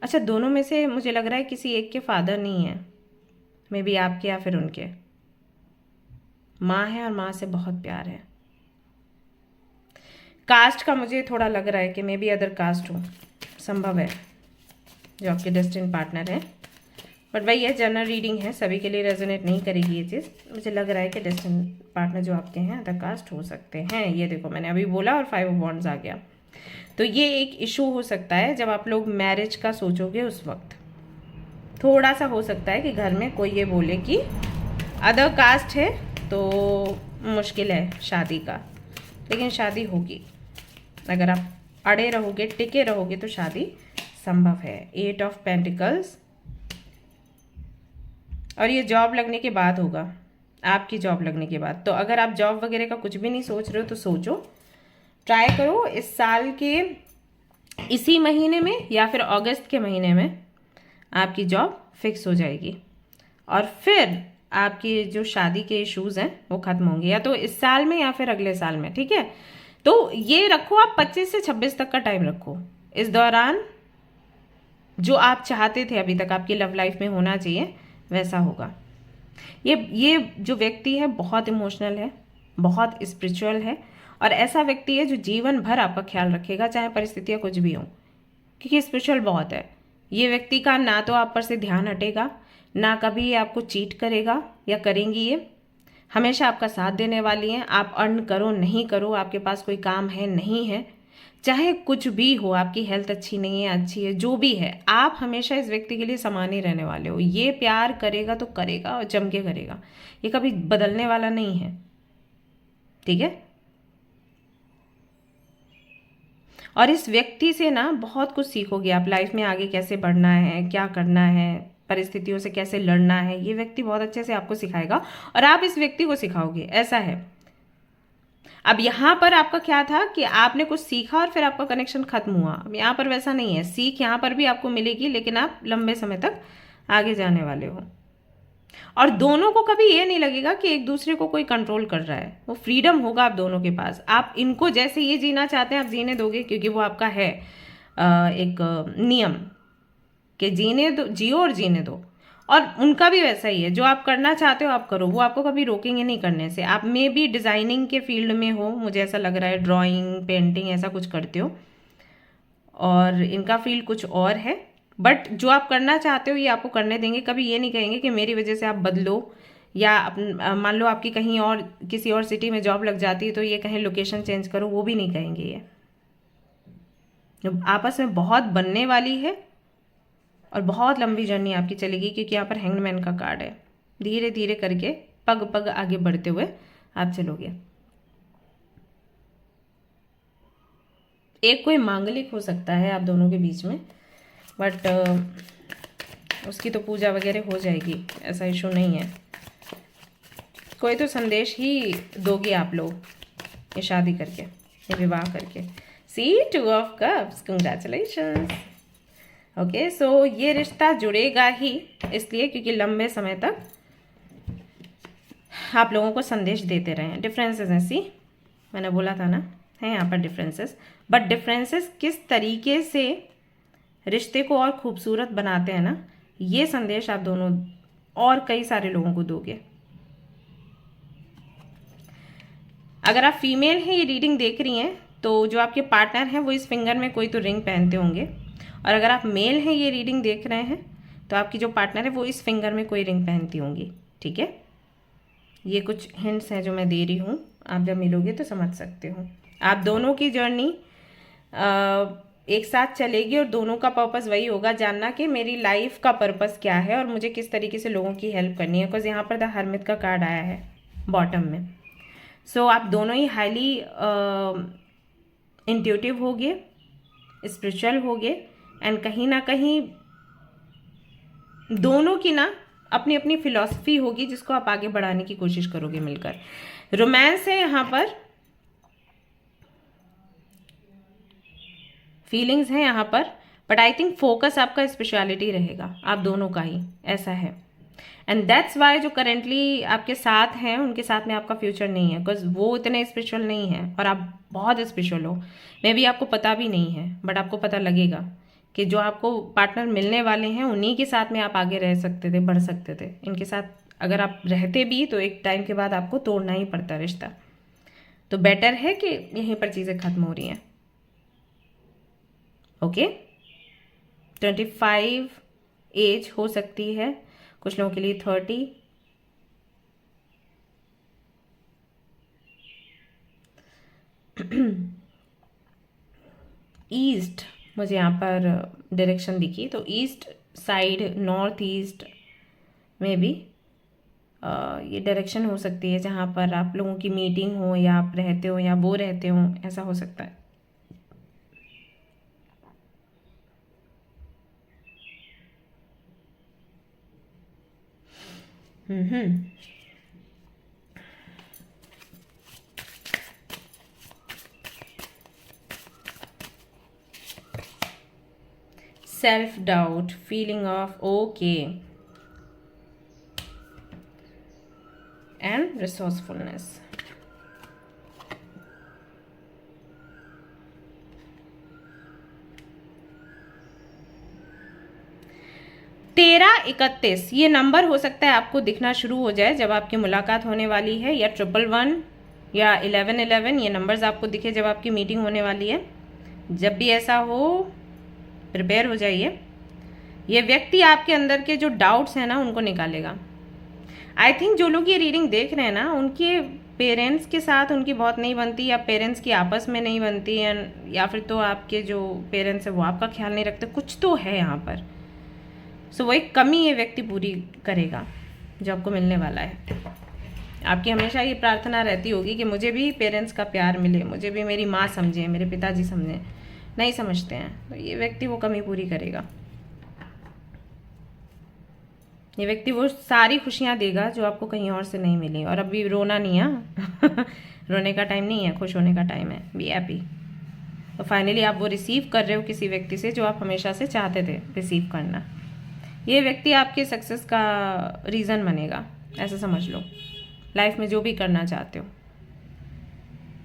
अच्छा, दोनों में से मुझे लग रहा है किसी एक के फादर नहीं है, मे बी आपके या फिर उनके। माँ है और माँ से बहुत प्यार है। कास्ट का मुझे थोड़ा लग रहा है कि मे बी अदर कास्ट हो, संभव है, जो आपके डेस्टिन पार्टनर है। बट वही है, जनरल रीडिंग है, सभी के लिए रेजोनेट नहीं करेगी ये चीज़। मुझे लग रहा है कि डेस्टिन पार्टनर जो आपके हैं अदर कास्ट हो सकते हैं। ये देखो मैंने अभी बोला और 5 ऑफ वॉन्ड्स आ गया। तो ये एक इशू हो सकता है जब आप लोग मैरिज का सोचोगे, उस वक्त थोड़ा सा हो सकता है कि घर में कोई ये बोले कि अदर कास्ट है तो मुश्किल है शादी का, लेकिन शादी होगी। अगर आप अड़े रहोगे, टिके रहोगे, तो शादी संभव है। 8 ऑफ पेंटिकल्स। और ये जॉब लगने के बाद होगा, आपकी जॉब लगने के बाद। तो अगर आप जॉब वगैरह का कुछ भी नहीं सोच रहे हो तो सोचो, ट्राई करो इस साल के इसी महीने में या फिर अगस्त के महीने में आपकी जॉब फिक्स हो जाएगी। और फिर आपकी जो शादी के इश्यूज़ हैं वो ख़त्म होंगे, या तो इस साल में या फिर अगले साल में, ठीक है। तो ये रखो आप 25 से 26 तक का टाइम रखो। इस दौरान जो आप चाहते थे अभी तक आपकी लव लाइफ में होना चाहिए वैसा होगा। ये जो व्यक्ति है बहुत इमोशनल है, बहुत स्पिरिचुअल है, और ऐसा व्यक्ति है जो जीवन भर आपका ख्याल रखेगा, चाहे परिस्थितियाँ कुछ भी हों, क्योंकि स्पिरिचुअल बहुत है। ये व्यक्ति का ना तो आप पर से ध्यान हटेगा, ना कभी ये आपको चीट करेगा या करेंगी। ये हमेशा आपका साथ देने वाली हैं। आप अर्न करो नहीं करो, आपके पास कोई काम है नहीं है, चाहे कुछ भी हो, आपकी हेल्थ अच्छी नहीं है अच्छी है, जो भी है, आप हमेशा इस व्यक्ति के लिए समान ही रहने वाले हो। ये प्यार करेगा तो करेगा और जम के करेगा, ये कभी बदलने वाला नहीं है, ठीक है। और इस व्यक्ति से ना बहुत कुछ सीखोगे आप, लाइफ में आगे कैसे बढ़ना है, क्या करना है, परिस्थितियों से कैसे लड़ना है। ये व्यक्ति बहुत अच्छे से आपको सिखाएगा और आप इस व्यक्ति को सिखाओगे, ऐसा है। अब यहाँ पर आपका क्या था कि आपने कुछ सीखा और फिर आपका कनेक्शन खत्म हुआ। अब यहाँ पर वैसा नहीं है, सीख यहाँ पर भी आपको मिलेगी, लेकिन आप लंबे समय तक आगे जाने वाले हो, और दोनों को कभी ये नहीं लगेगा कि एक दूसरे को कोई कंट्रोल कर रहा है। वो फ्रीडम होगा आप दोनों के पास। आप इनको जैसे ये जीना चाहते हैं आप जीने दोगे, क्योंकि वो आपका है एक नियम कि जीने दो, जियो और जीने दो। और उनका भी वैसा ही है, जो आप करना चाहते हो आप करो, वो आपको कभी रोकेंगे नहीं करने से। आप में भी डिज़ाइनिंग के फील्ड में हो, मुझे ऐसा लग रहा है, ड्राइंग पेंटिंग ऐसा कुछ करते हो, और इनका फील्ड कुछ और है। बट जो आप करना चाहते हो ये आपको करने देंगे। कभी ये नहीं कहेंगे कि मेरी वजह से आप बदलो, या मान लो आपकी कहीं और किसी और सिटी में जॉब लग जाती है तो ये कहें लोकेशन चेंज करो, वो भी नहीं कहेंगे। ये आपस में बहुत बनने वाली है और बहुत लंबी जर्नी आपकी चलेगी, क्योंकि यहाँ पर हैंगमैन का कार्ड है। धीरे धीरे करके पग पग आगे बढ़ते हुए आप चलोगे। एक कोई मांगलिक हो सकता है आप दोनों के बीच में, बट उसकी तो पूजा वगैरह हो जाएगी, ऐसा इशू नहीं है। कोई तो संदेश ही दोगे आप लोग ये शादी करके, ये विवाह करके। सी 2 ऑफ कप्स, कंग्रेचुलेशंस। ओके, सो ये रिश्ता जुड़ेगा ही इसलिए क्योंकि लंबे समय तक आप लोगों को संदेश देते रहे हैं। डिफरेंसेस हैं, सी मैंने बोला था ना, है यहाँ पर डिफरेंसेस। बट डिफरेंसेस किस तरीके से रिश्ते को और खूबसूरत बनाते हैं ना, ये संदेश आप दोनों और कई सारे लोगों को दोगे। अगर आप फीमेल हैं ये रीडिंग देख रही हैं तो जो आपके पार्टनर हैं वो इस फिंगर में कोई तो रिंग पहनते होंगे, और अगर आप मेल हैं ये रीडिंग देख रहे हैं तो आपकी जो पार्टनर है वो इस फिंगर में कोई रिंग पहनती होंगी। ठीक है, ये कुछ हिंट्स हैं जो मैं दे रही हूँ, आप जब मिलोगे तो समझ सकते हो। आप दोनों की जर्नी एक साथ चलेगी और दोनों का पर्पस वही होगा, जानना कि मेरी लाइफ का पर्पस क्या है और मुझे किस तरीके से लोगों की हेल्प करनी है। बिकॉज यहाँ पर द हर्मिट का कार्ड आया है बॉटम में। सो आप दोनों ही हाईली इंट्यूटिव होगे, स्पिरिचुअल होगे, एंड कहीं ना कहीं दोनों की ना अपनी अपनी फिलॉसफी होगी जिसको आप आगे बढ़ाने की कोशिश करोगे मिलकर। रोमांस है यहाँ पर, फीलिंग्स हैं यहाँ पर, बट आई थिंक फोकस आपका स्पेशलिटी रहेगा आप दोनों का ही, ऐसा है। एंड दैट्स वाई जो करेंटली आपके साथ हैं उनके साथ में आपका फ्यूचर नहीं है, बिकॉज वो इतने स्पिरिचुअल नहीं है और आप बहुत स्पिरिचुअल हो। मे बी आपको पता भी नहीं है, बट आपको पता लगेगा कि जो आपको पार्टनर मिलने वाले हैं उन्हीं के साथ में आप आगे रह सकते थे, बढ़ सकते थे। इनके साथ अगर आप रहते भी तो एक टाइम के बाद आपको तोड़ना ही पड़ता रिश्ता, तो बेटर है कि यहीं पर चीज़ें खत्म हो रही हैं। ओके, 25 एज हो सकती है, कुछ लोगों के लिए 30। ईस्ट मुझे यहाँ पर डायरेक्शन दिखी, तो ईस्ट साइड, नॉर्थ ईस्ट में भी ये डायरेक्शन हो सकती है जहाँ पर आप लोगों की मीटिंग हो, या आप रहते हो या वो रहते हो, ऐसा हो सकता है। Self doubt, feeling of okay, and resourcefulness. तेरह 31 ये नंबर हो सकता है आपको दिखना शुरू हो जाए जब आपकी मुलाकात होने वाली है, या 111 या 1111 ये नंबर्स आपको दिखे जब आपकी मीटिंग होने वाली है। जब भी ऐसा हो प्रिपेयर हो जाइए। ये व्यक्ति आपके अंदर के जो डाउट्स हैं ना उनको निकालेगा। आई थिंक जो लोग ये रीडिंग देख रहे हैं ना उनके पेरेंट्स के साथ उनकी बहुत नहीं बनती, या पेरेंट्स की आपस में नहीं बनती, या फिर तो आपके जो पेरेंट्स हैं वो आपका ख्याल नहीं रखते, कुछ तो है यहाँ पर। सो वो एक कमी ये व्यक्ति पूरी करेगा जो आपको मिलने वाला है। आपकी हमेशा ये प्रार्थना रहती होगी कि मुझे भी पेरेंट्स का प्यार मिले, मुझे भी मेरी माँ समझे, मेरे पिताजी समझें, नहीं समझते हैं, तो ये व्यक्ति वो कमी पूरी करेगा। ये व्यक्ति वो सारी खुशियाँ देगा जो आपको कहीं और से नहीं मिली। और अभी रोना नहीं है रोने का टाइम नहीं है, खुश होने का टाइम है। Be happy. तो फाइनली आप वो रिसीव कर रहे हो किसी व्यक्ति से जो आप हमेशा से चाहते थे रिसीव करना। ये व्यक्ति आपके सक्सेस का रीज़न बनेगा, ऐसा समझ लो। लाइफ में जो भी करना चाहते हो,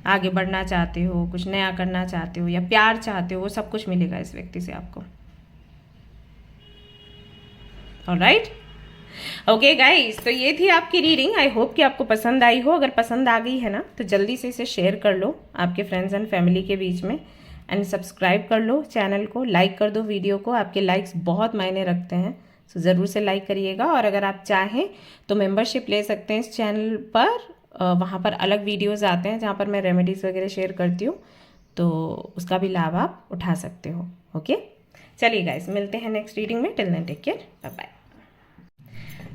आगे बढ़ना चाहते हो, कुछ नया करना चाहते हो या प्यार चाहते हो, वो सब कुछ मिलेगा इस व्यक्ति से आपको। ऑलराइट, ओके गाइस, तो ये थी आपकी रीडिंग। आई होप कि आपको पसंद आई हो। अगर पसंद आ गई है ना तो जल्दी से इसे शेयर कर लो आपके फ्रेंड्स एंड फैमिली के बीच में, एंड सब्सक्राइब कर लो चैनल को, लाइक कर दो वीडियो को। आपके लाइक्स बहुत मायने रखते हैं, सो ज़रूर से लाइक करिएगा। और अगर आप चाहें तो मेंबरशिप ले सकते हैं इस चैनल पर। वहाँ पर अलग वीडियोज़ आते हैं जहाँ पर मैं रेमेडीज़ वगैरह शेयर करती हूँ, तो उसका भी लाभ आप उठा सकते हो। ओके, चलिए गाइस, मिलते हैं नेक्स्ट रीडिंग में। Till then take care, bye bye.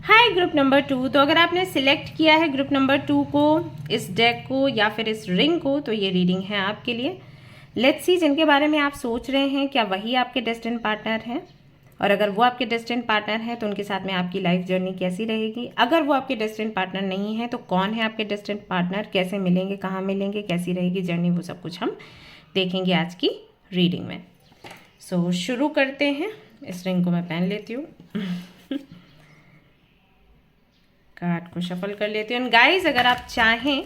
Hi group number 2, तो अगर आपने सिलेक्ट किया है ग्रुप नंबर 2 को, इस डेक को या फिर इस रिंग को, तो ये रीडिंग है आपके लिए। लेट्स सी, जिनके बारे में आप सोच रहे हैं क्या वही आपके डेस्टिन्ड पार्टनर हैं, और अगर वो आपके डेस्टिन्ड पार्टनर हैं तो उनके साथ में आपकी लाइफ जर्नी कैसी रहेगी। अगर वो आपके डेस्टिन्ड पार्टनर नहीं है तो कौन है आपके डेस्टिन्ड पार्टनर, कैसे मिलेंगे, कहाँ मिलेंगे, कैसी रहेगी जर्नी, वो सब कुछ हम देखेंगे आज की रीडिंग में। सो शुरू करते हैं। इस रिंग को मैं पहन लेती हूँ, कार्ड को शफल कर लेती हूँ। गाइस, अगर आप चाहें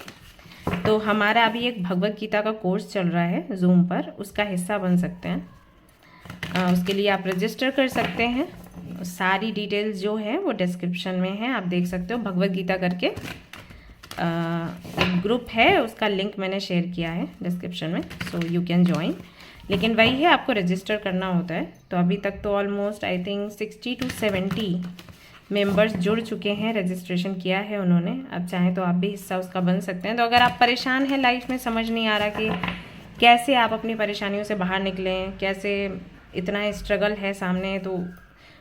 तो हमारा अभी एक भगवत गीता का कोर्स चल रहा है जूम पर, उसका हिस्सा बन सकते हैं। उसके लिए आप रजिस्टर कर सकते हैं। सारी डिटेल्स जो है वो डिस्क्रिप्शन में है, आप देख सकते हो। भगवत गीता करके एक ग्रुप है, उसका लिंक मैंने शेयर किया है डिस्क्रिप्शन में, सो यू कैन ज्वाइन। लेकिन वही है, आपको रजिस्टर करना होता है। तो अभी तक तो almost I think 60 to 70 members जुड़ चुके हैं, रजिस्ट्रेशन किया है उन्होंने। अब चाहें तो आप भी हिस्सा उसका बन सकते हैं। तो अगर आप परेशान हैं लाइफ में, समझ नहीं आ रहा कि कैसे आप अपनी परेशानियों से बाहर निकलें, कैसे इतना स्ट्रगल है सामने तो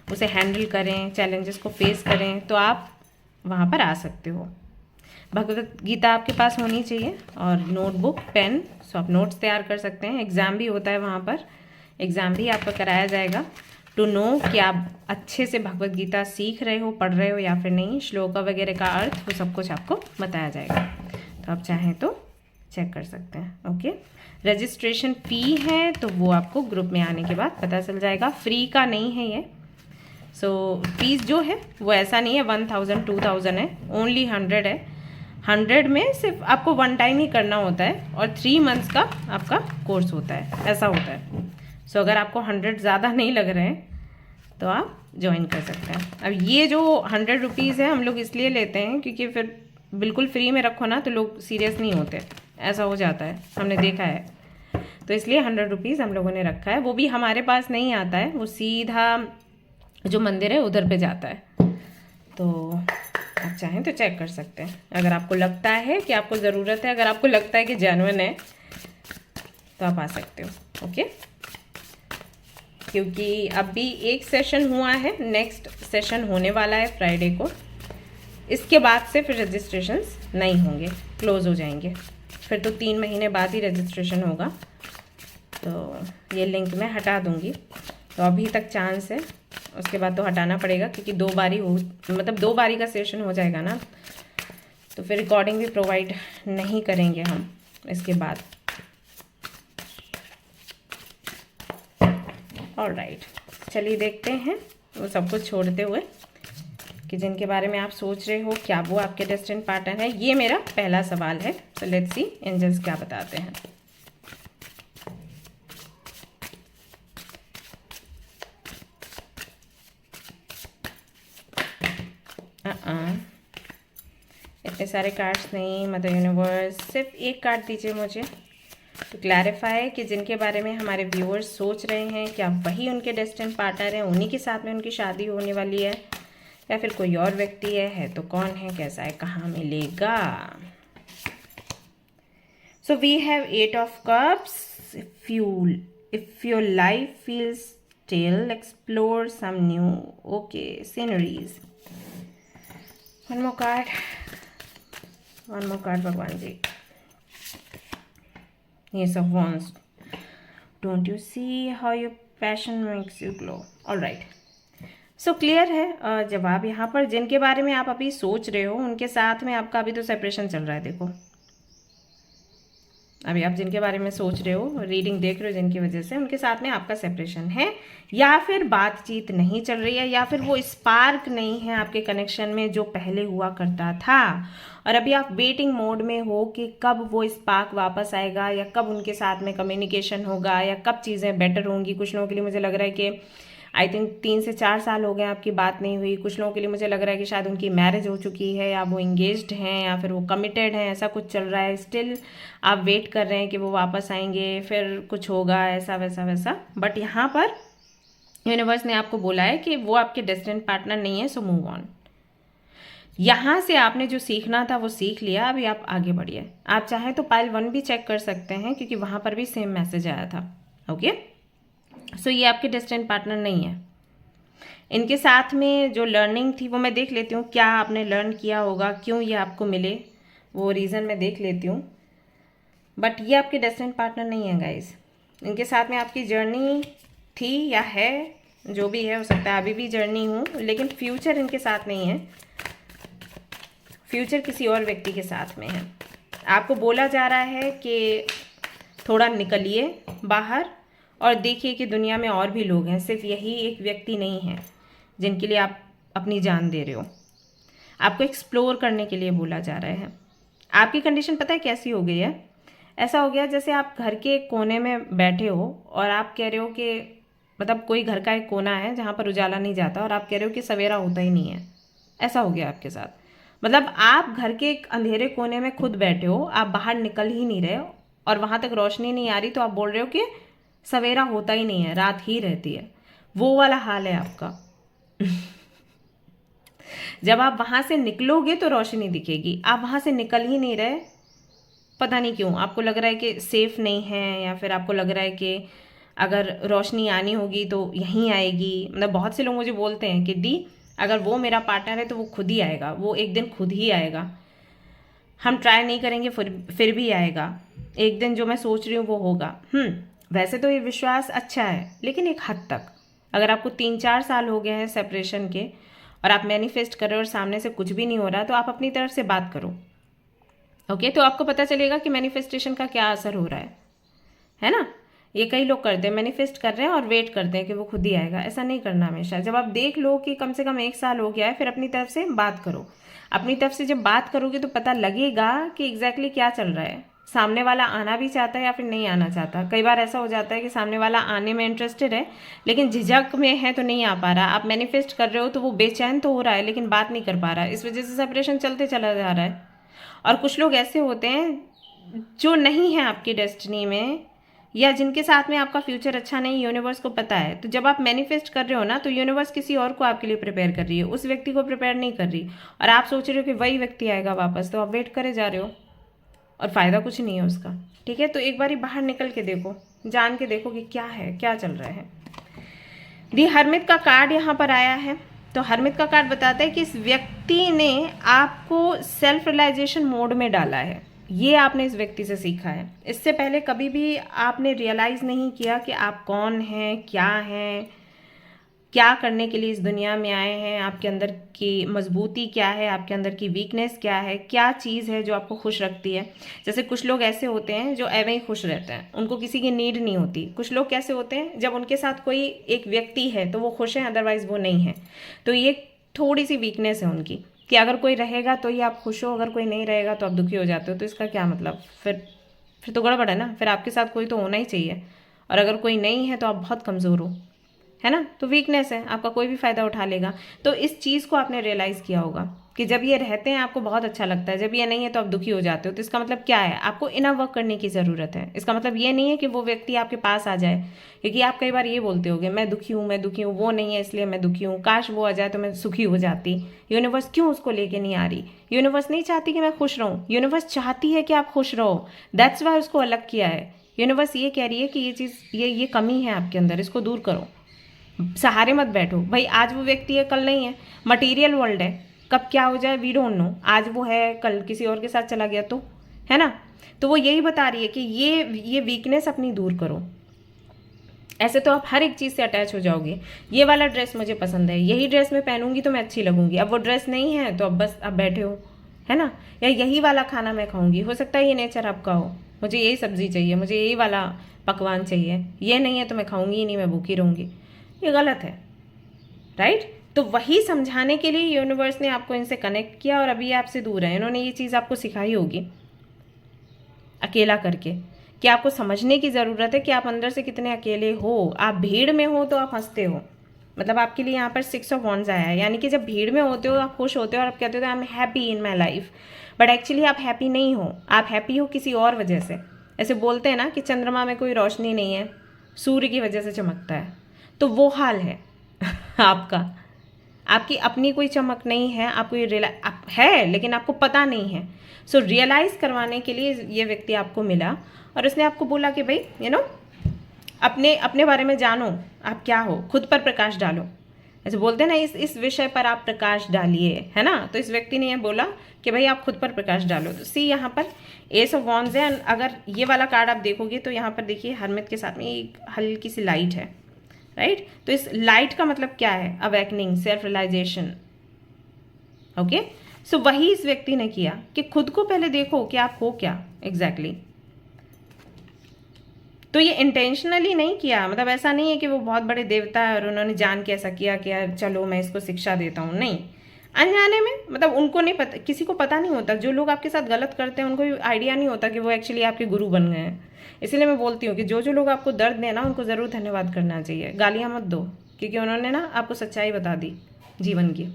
उसे हैंडल करें, चैलेंजेस को फेस करें, तो आप वहाँ पर आ सकते हो। भगवत गीता आपके पास होनी चाहिए और नोटबुक, पेन, सो आप नोट्स तैयार कर सकते हैं। एग्ज़ाम भी होता है वहाँ पर, एग्ज़ाम भी आपका कराया जाएगा टू नो कि आप अच्छे से भगवत गीता सीख रहे हो, पढ़ रहे हो या फिर नहीं। श्लोका वगैरह का अर्थ, वो सब कुछ आपको बताया जाएगा। तो आप चाहें तो चेक कर सकते हैं। ओके, रजिस्ट्रेशन फ़ी है तो वो आपको ग्रुप में आने के बाद पता चल जाएगा। फ्री का नहीं है ये। सो फीस जो है वो ऐसा नहीं है 1000 2000 है, ओनली 100 है। 100 में सिर्फ आपको वन टाइम ही करना होता है और 3 मंथ्स का आपका कोर्स होता है, ऐसा होता है। सो अगर आपको 100 ज़्यादा नहीं लग रहे हैं तो आप ज्वाइन कर सकते हैं। अब ये जो 100 रुपीज़ है हम लोग इसलिए लेते हैं क्योंकि फिर बिल्कुल फ्री में रखो ना तो लोग सीरियस नहीं होते, ऐसा हो जाता है, हमने देखा है। तो इसलिए 100 रुपीज़ हम लोगों ने रखा है। वो भी हमारे पास नहीं आता है, वो सीधा जो मंदिर है उधर पे जाता है। तो आप चाहें तो चेक कर सकते हैं। अगर आपको लगता है कि आपको ज़रूरत है, अगर आपको लगता है कि जेन्युइन है, तो आप आ सकते हो। ओके, क्योंकि अभी एक सेशन हुआ है, नेक्स्ट सेशन होने वाला है फ्राइडे को। इसके बाद से फिर रजिस्ट्रेशंस नहीं होंगे, क्लोज हो जाएंगे। फिर तो 3 महीने बाद ही रजिस्ट्रेशन होगा। तो ये लिंक मैं हटा दूंगी। तो अभी तक चांस है, उसके बाद तो हटाना पड़ेगा क्योंकि 2 बारी हो, मतलब 2 बारी का सेशन हो जाएगा ना, तो फिर रिकॉर्डिंग भी प्रोवाइड नहीं करेंगे हम इसके बाद। ऑलराइट, चलिए देखते हैं वो सब कुछ छोड़ते हुए कि जिनके बारे में आप सोच रहे हो क्या वो आपके डेस्टिन्ड पार्टनर है। ये मेरा पहला सवाल है। सो लेट्स सी एंजल्स क्या बताते हैं। इतने सारे कार्ड्स नहीं, मदर यूनिवर्स, सिर्फ एक कार्ड दीजिए मुझे तो क्लैरिफाई कि जिनके बारे में हमारे व्यूअर्स सोच रहे हैं क्या वही उनके डेस्टिन्ड पार्टनर हैं, उन्हीं के साथ में उनकी शादी होने वाली है, या फिर कोई और व्यक्ति है तो कौन है, कैसा है, कहाँ मिलेगा। So we have 8 of Cups. If your life feels stale, explore some new sceneries. One more card, भगवान जी। Ace of Wands. Don't you see how your passion makes you glow? All right. So clear है जवाब यहाँ पर। जिनके बारे में आप अभी सोच रहे हो उनके साथ में आपका अभी तो सेपरेशन चल रहा है। देखो, अभी आप जिनके बारे में सोच रहे हो, रीडिंग देख रहे हो, जिनकी वजह से उनके साथ में आपका सेपरेशन है, या फिर बातचीत नहीं चल रही है, या फिर वो स्पार्क नहीं है आपके कनेक्शन में जो पहले हुआ करता था, और अभी आप वेटिंग मोड में हो कि कब वो स्पार्क वापस आएगा, या कब उनके साथ में कम्युनिकेशन होगा, या कब चीज़ें बेटर होंगी। कुछ लोगों के लिए मुझे लग रहा है कि आई थिंक 3 से 4 साल हो गए आपकी बात नहीं हुई। कुछ लोगों के लिए मुझे लग रहा है कि शायद उनकी मैरिज हो चुकी है, या वो इंगेज्ड हैं, या फिर वो कमिटेड हैं, ऐसा कुछ चल रहा है। स्टिल आप वेट कर रहे हैं कि वो वापस आएंगे, फिर कुछ होगा ऐसा वैसा वैसा। बट यहाँ पर यूनिवर्स ने आपको बोला है कि वो आपके डेस्टिनेड पार्टनर नहीं है, सो मूव ऑन। यहाँ से आपने जो सीखना था वो सीख लिया, अभी आप आगे बढ़िए। आप चाहें तो पाइल 1 भी चेक कर सकते हैं, क्योंकि वहाँ पर भी सेम मैसेज आया था। ओके, सो ये आपके डेस्टिनेड पार्टनर नहीं है। इनके साथ में जो लर्निंग थी वो मैं देख लेती हूँ, क्या आपने लर्न किया होगा, क्यों ये आपको मिले, वो रीज़न मैं देख लेती हूँ। बट ये आपके डेस्टिनेड पार्टनर नहीं है गाइस। इनके साथ में आपकी जर्नी थी या है, जो भी है, हो सकता है अभी भी जर्नी हो, लेकिन फ्यूचर इनके साथ नहीं है। फ्यूचर किसी और व्यक्ति के साथ में है। आपको बोला जा रहा है कि थोड़ा निकलिए बाहर और देखिए कि दुनिया में और भी लोग हैं, सिर्फ यही एक व्यक्ति नहीं है जिनके लिए आप अपनी जान दे रहे हो। आपको एक्सप्लोर करने के लिए बोला जा रहा है। आपकी कंडीशन पता है कैसी हो गई है? ऐसा हो गया जैसे आप घर के एक कोने में बैठे हो और आप कह रहे हो कि मतलब कोई घर का एक कोना है जहाँ पर उजाला नहीं जाता, और आप कह रहे हो कि सवेरा होता ही नहीं है। ऐसा हो गया आपके साथ। मतलब आप घर के एक अंधेरे कोने में खुद बैठे हो, आप बाहर निकल ही नहीं रहे हो, और वहाँ तक रोशनी नहीं आ रही, तो आप बोल रहे हो कि सवेरा होता ही नहीं है, रात ही रहती है। वो वाला हाल है आपका। जब आप वहां से निकलोगे तो रोशनी दिखेगी, आप वहां से निकल ही नहीं रहे। पता नहीं क्यों आपको लग रहा है कि सेफ नहीं है, या फिर आपको लग रहा है कि अगर रोशनी आनी होगी तो यहीं आएगी। मतलब बहुत से लोग मुझे बोलते हैं कि दी अगर वो मेरा पार्टनर है तो वो खुद ही आएगा, वो एक दिन खुद ही आएगा, हम ट्राई नहीं करेंगे फिर भी आएगा, एक दिन जो मैं सोच रही हूँ वो होगा। वैसे तो ये विश्वास अच्छा है, लेकिन एक हद तक। अगर आपको 3-4 साल हो गए हैं सेपरेशन के और आप मैनिफेस्ट कर रहे हो और सामने से कुछ भी नहीं हो रहा, तो आप अपनी तरफ से बात करो। ओके, तो आपको पता चलेगा कि मैनिफेस्टेशन का क्या असर हो रहा है ना। ये कई लोग करते हैं, मैनिफेस्ट कर रहे हैं और वेट करते हैं कि वो खुद ही आएगा। ऐसा नहीं करना हमेशा। जब आप देख लो कि कम से कम 1 साल हो गया है, फिर अपनी तरफ से बात करो। अपनी तरफ से जब बात करोगे तो पता लगेगा कि एग्जैक्टली क्या चल रहा है। सामने वाला आना भी चाहता है या फिर नहीं आना चाहता। कई बार ऐसा हो जाता है कि सामने वाला आने में इंटरेस्टेड है, लेकिन झिझक में है तो नहीं आ पा रहा। आप मैनिफेस्ट कर रहे हो तो वो बेचैन तो हो रहा है, लेकिन बात नहीं कर पा रहा है। इस वजह से सेपरेशन चलते चला जा रहा है। और कुछ लोग ऐसे होते हैं जो नहीं है आपकी डेस्टिनी में, या जिनके साथ में आपका फ्यूचर अच्छा नहीं, यूनिवर्स को पता है। तो जब आप मैनिफेस्ट कर रहे हो ना, तो यूनिवर्स किसी और को आपके लिए प्रिपेयर कर रही है, उस व्यक्ति को प्रिपेयर नहीं कर रही। और आप सोच रहे हो कि वही व्यक्ति आएगा वापस, तो आप वेट करे जा रहे हो और फ़ायदा कुछ नहीं है उसका। ठीक है, तो एक बार बाहर निकल के देखो, जान के देखो कि क्या है, क्या चल रहा है। दी हरमित का कार्ड यहाँ पर आया है। तो हरमित का कार्ड बताता है कि इस व्यक्ति ने आपको सेल्फ रियलाइजेशन मोड में डाला है। ये आपने इस व्यक्ति से सीखा है। इससे पहले कभी भी आपने रियलाइज़ नहीं किया कि आप कौन हैं, क्या करने के लिए इस दुनिया में आए हैं, आपके अंदर की मजबूती क्या है, आपके अंदर की वीकनेस क्या है, क्या चीज़ है जो आपको खुश रखती है। जैसे कुछ लोग ऐसे होते हैं जो एवं ही खुश रहते हैं, उनको किसी की नीड नहीं होती। कुछ लोग कैसे होते हैं, जब उनके साथ कोई एक व्यक्ति है तो वो खुश हैं, अदरवाइज वो नहीं है। तो ये थोड़ी सी वीकनेस है उनकी, कि अगर कोई रहेगा तो ही आप खुश हो, अगर कोई नहीं रहेगा तो आप दुखी हो जाते हो। तो इसका क्या मतलब, फिर तो गड़बड़ है ना। फिर आपके साथ कोई तो होना ही चाहिए, और अगर कोई नहीं है तो आप बहुत कमज़ोर हो, है ना। तो वीकनेस है, आपका कोई भी फ़ायदा उठा लेगा। तो इस चीज़ को आपने रियलाइज़ किया होगा कि जब ये रहते हैं आपको बहुत अच्छा लगता है, जब ये नहीं है तो आप दुखी हो जाते हो। तो इसका मतलब क्या है, आपको इनर वर्क करने की ज़रूरत है। इसका मतलब ये नहीं है कि वो व्यक्ति आपके पास आ जाए, क्योंकि आप कई बार ये बोलते होगे मैं दुखी हूँ, वो नहीं है इसलिए मैं दुखी हूँ, काश वो आ जाए तो मैं सुखी हो जाती। यूनिवर्स क्यों उसको लेके नहीं आ रही? यूनिवर्स नहीं चाहती कि मैं खुश रहूँ, यूनिवर्स चाहती है कि आप खुश रहो। दैट्स वाई उसको अलग किया है। यूनिवर्स ये कह रही है कि ये चीज़, ये कमी है आपके अंदर, इसको दूर करो। सहारे मत बैठो भाई। आज वो व्यक्ति है, कल नहीं है। मटेरियल वर्ल्ड है, कब क्या हो जाए वी डोंट नो। आज वो है, कल किसी और के साथ चला गया तो, है ना। तो वो यही बता रही है कि ये वीकनेस अपनी दूर करो। ऐसे तो आप हर एक चीज़ से अटैच हो जाओगे। ये वाला ड्रेस मुझे पसंद है, यही ड्रेस मैं पहनूंगी तो मैं अच्छी लगूंगी। अब वो ड्रेस नहीं है तो अब बस आप बैठे हो, है ना। या यही वाला खाना मैं खाऊंगी, हो सकता है ये नेचर आपका हो, मुझे यही सब्जी चाहिए, मुझे यही वाला पकवान चाहिए, ये नहीं है तो मैं खाऊंगी ही नहीं, मैं भूखी रहूंगी। ये गलत है, राइट? तो वही समझाने के लिए यूनिवर्स ने आपको इनसे कनेक्ट किया और अभी ये आपसे दूर है। इन्होंने ये चीज़ आपको सिखाई होगी अकेला करके, कि आपको समझने की ज़रूरत है कि आप अंदर से कितने अकेले हो। आप भीड़ में हो तो आप हंसते हो, मतलब आपके लिए यहाँ पर 6 ऑफ वॉन्ड्स आया है, यानी कि जब भीड़ में होते हो आप खुश होते हो और आप कहते हो I am happy in my life, but actually आप हैप्पी नहीं हो। आप हैप्पी हो किसी और वजह से। ऐसे बोलते हैं ना कि चंद्रमा में कोई रोशनी नहीं है, सूर्य की वजह से चमकता है, तो वो हाल है आपका। आपकी अपनी कोई चमक नहीं है, आपको ये है लेकिन आपको पता नहीं है। सो रियलाइज़ करवाने के लिए ये व्यक्ति आपको मिला और उसने आपको बोला कि भाई अपने अपने बारे में जानो, आप क्या हो, खुद पर प्रकाश डालो। ऐसे बोलते हैं ना, इस विषय पर आप प्रकाश डालिए, है ना? तो इस व्यक्ति ने ये बोला कि भाई आप खुद पर प्रकाश डालो। तो सी यहाँ पर एस ऑफ वॉन्ड्स है। अगर ये वाला कार्ड आप देखोगे तो यहाँ पर देखिए हरमित के साथ में एक हल्की सी लाइट है, राइट? तो इस लाइट का मतलब क्या है? Awakening, self realisation. Okay, so वही इस व्यक्ति ने किया कि खुद को पहले देखो कि आप हो क्या एग्जैक्टली। तो ये इंटेंशनली नहीं किया, मतलब ऐसा नहीं है कि वो बहुत बड़े देवता है और उन्होंने जान के ऐसा किया कि यार चलो मैं इसको शिक्षा देता हूँ। नहीं, अनजाने में, मतलब उनको नहीं पता, किसी को पता नहीं होता। जो लोग आपके साथ गलत करते हैं उनको भी आइडिया नहीं होता कि वो एक्चुअली आपके गुरु बन गए हैं। इसलिए मैं बोलती हूँ कि जो लोग आपको दर्द दें ना, उनको ज़रूर धन्यवाद करना चाहिए, गालियाँ मत दो, क्योंकि उन्होंने ना आपको सच्चाई बता दी जीवन की।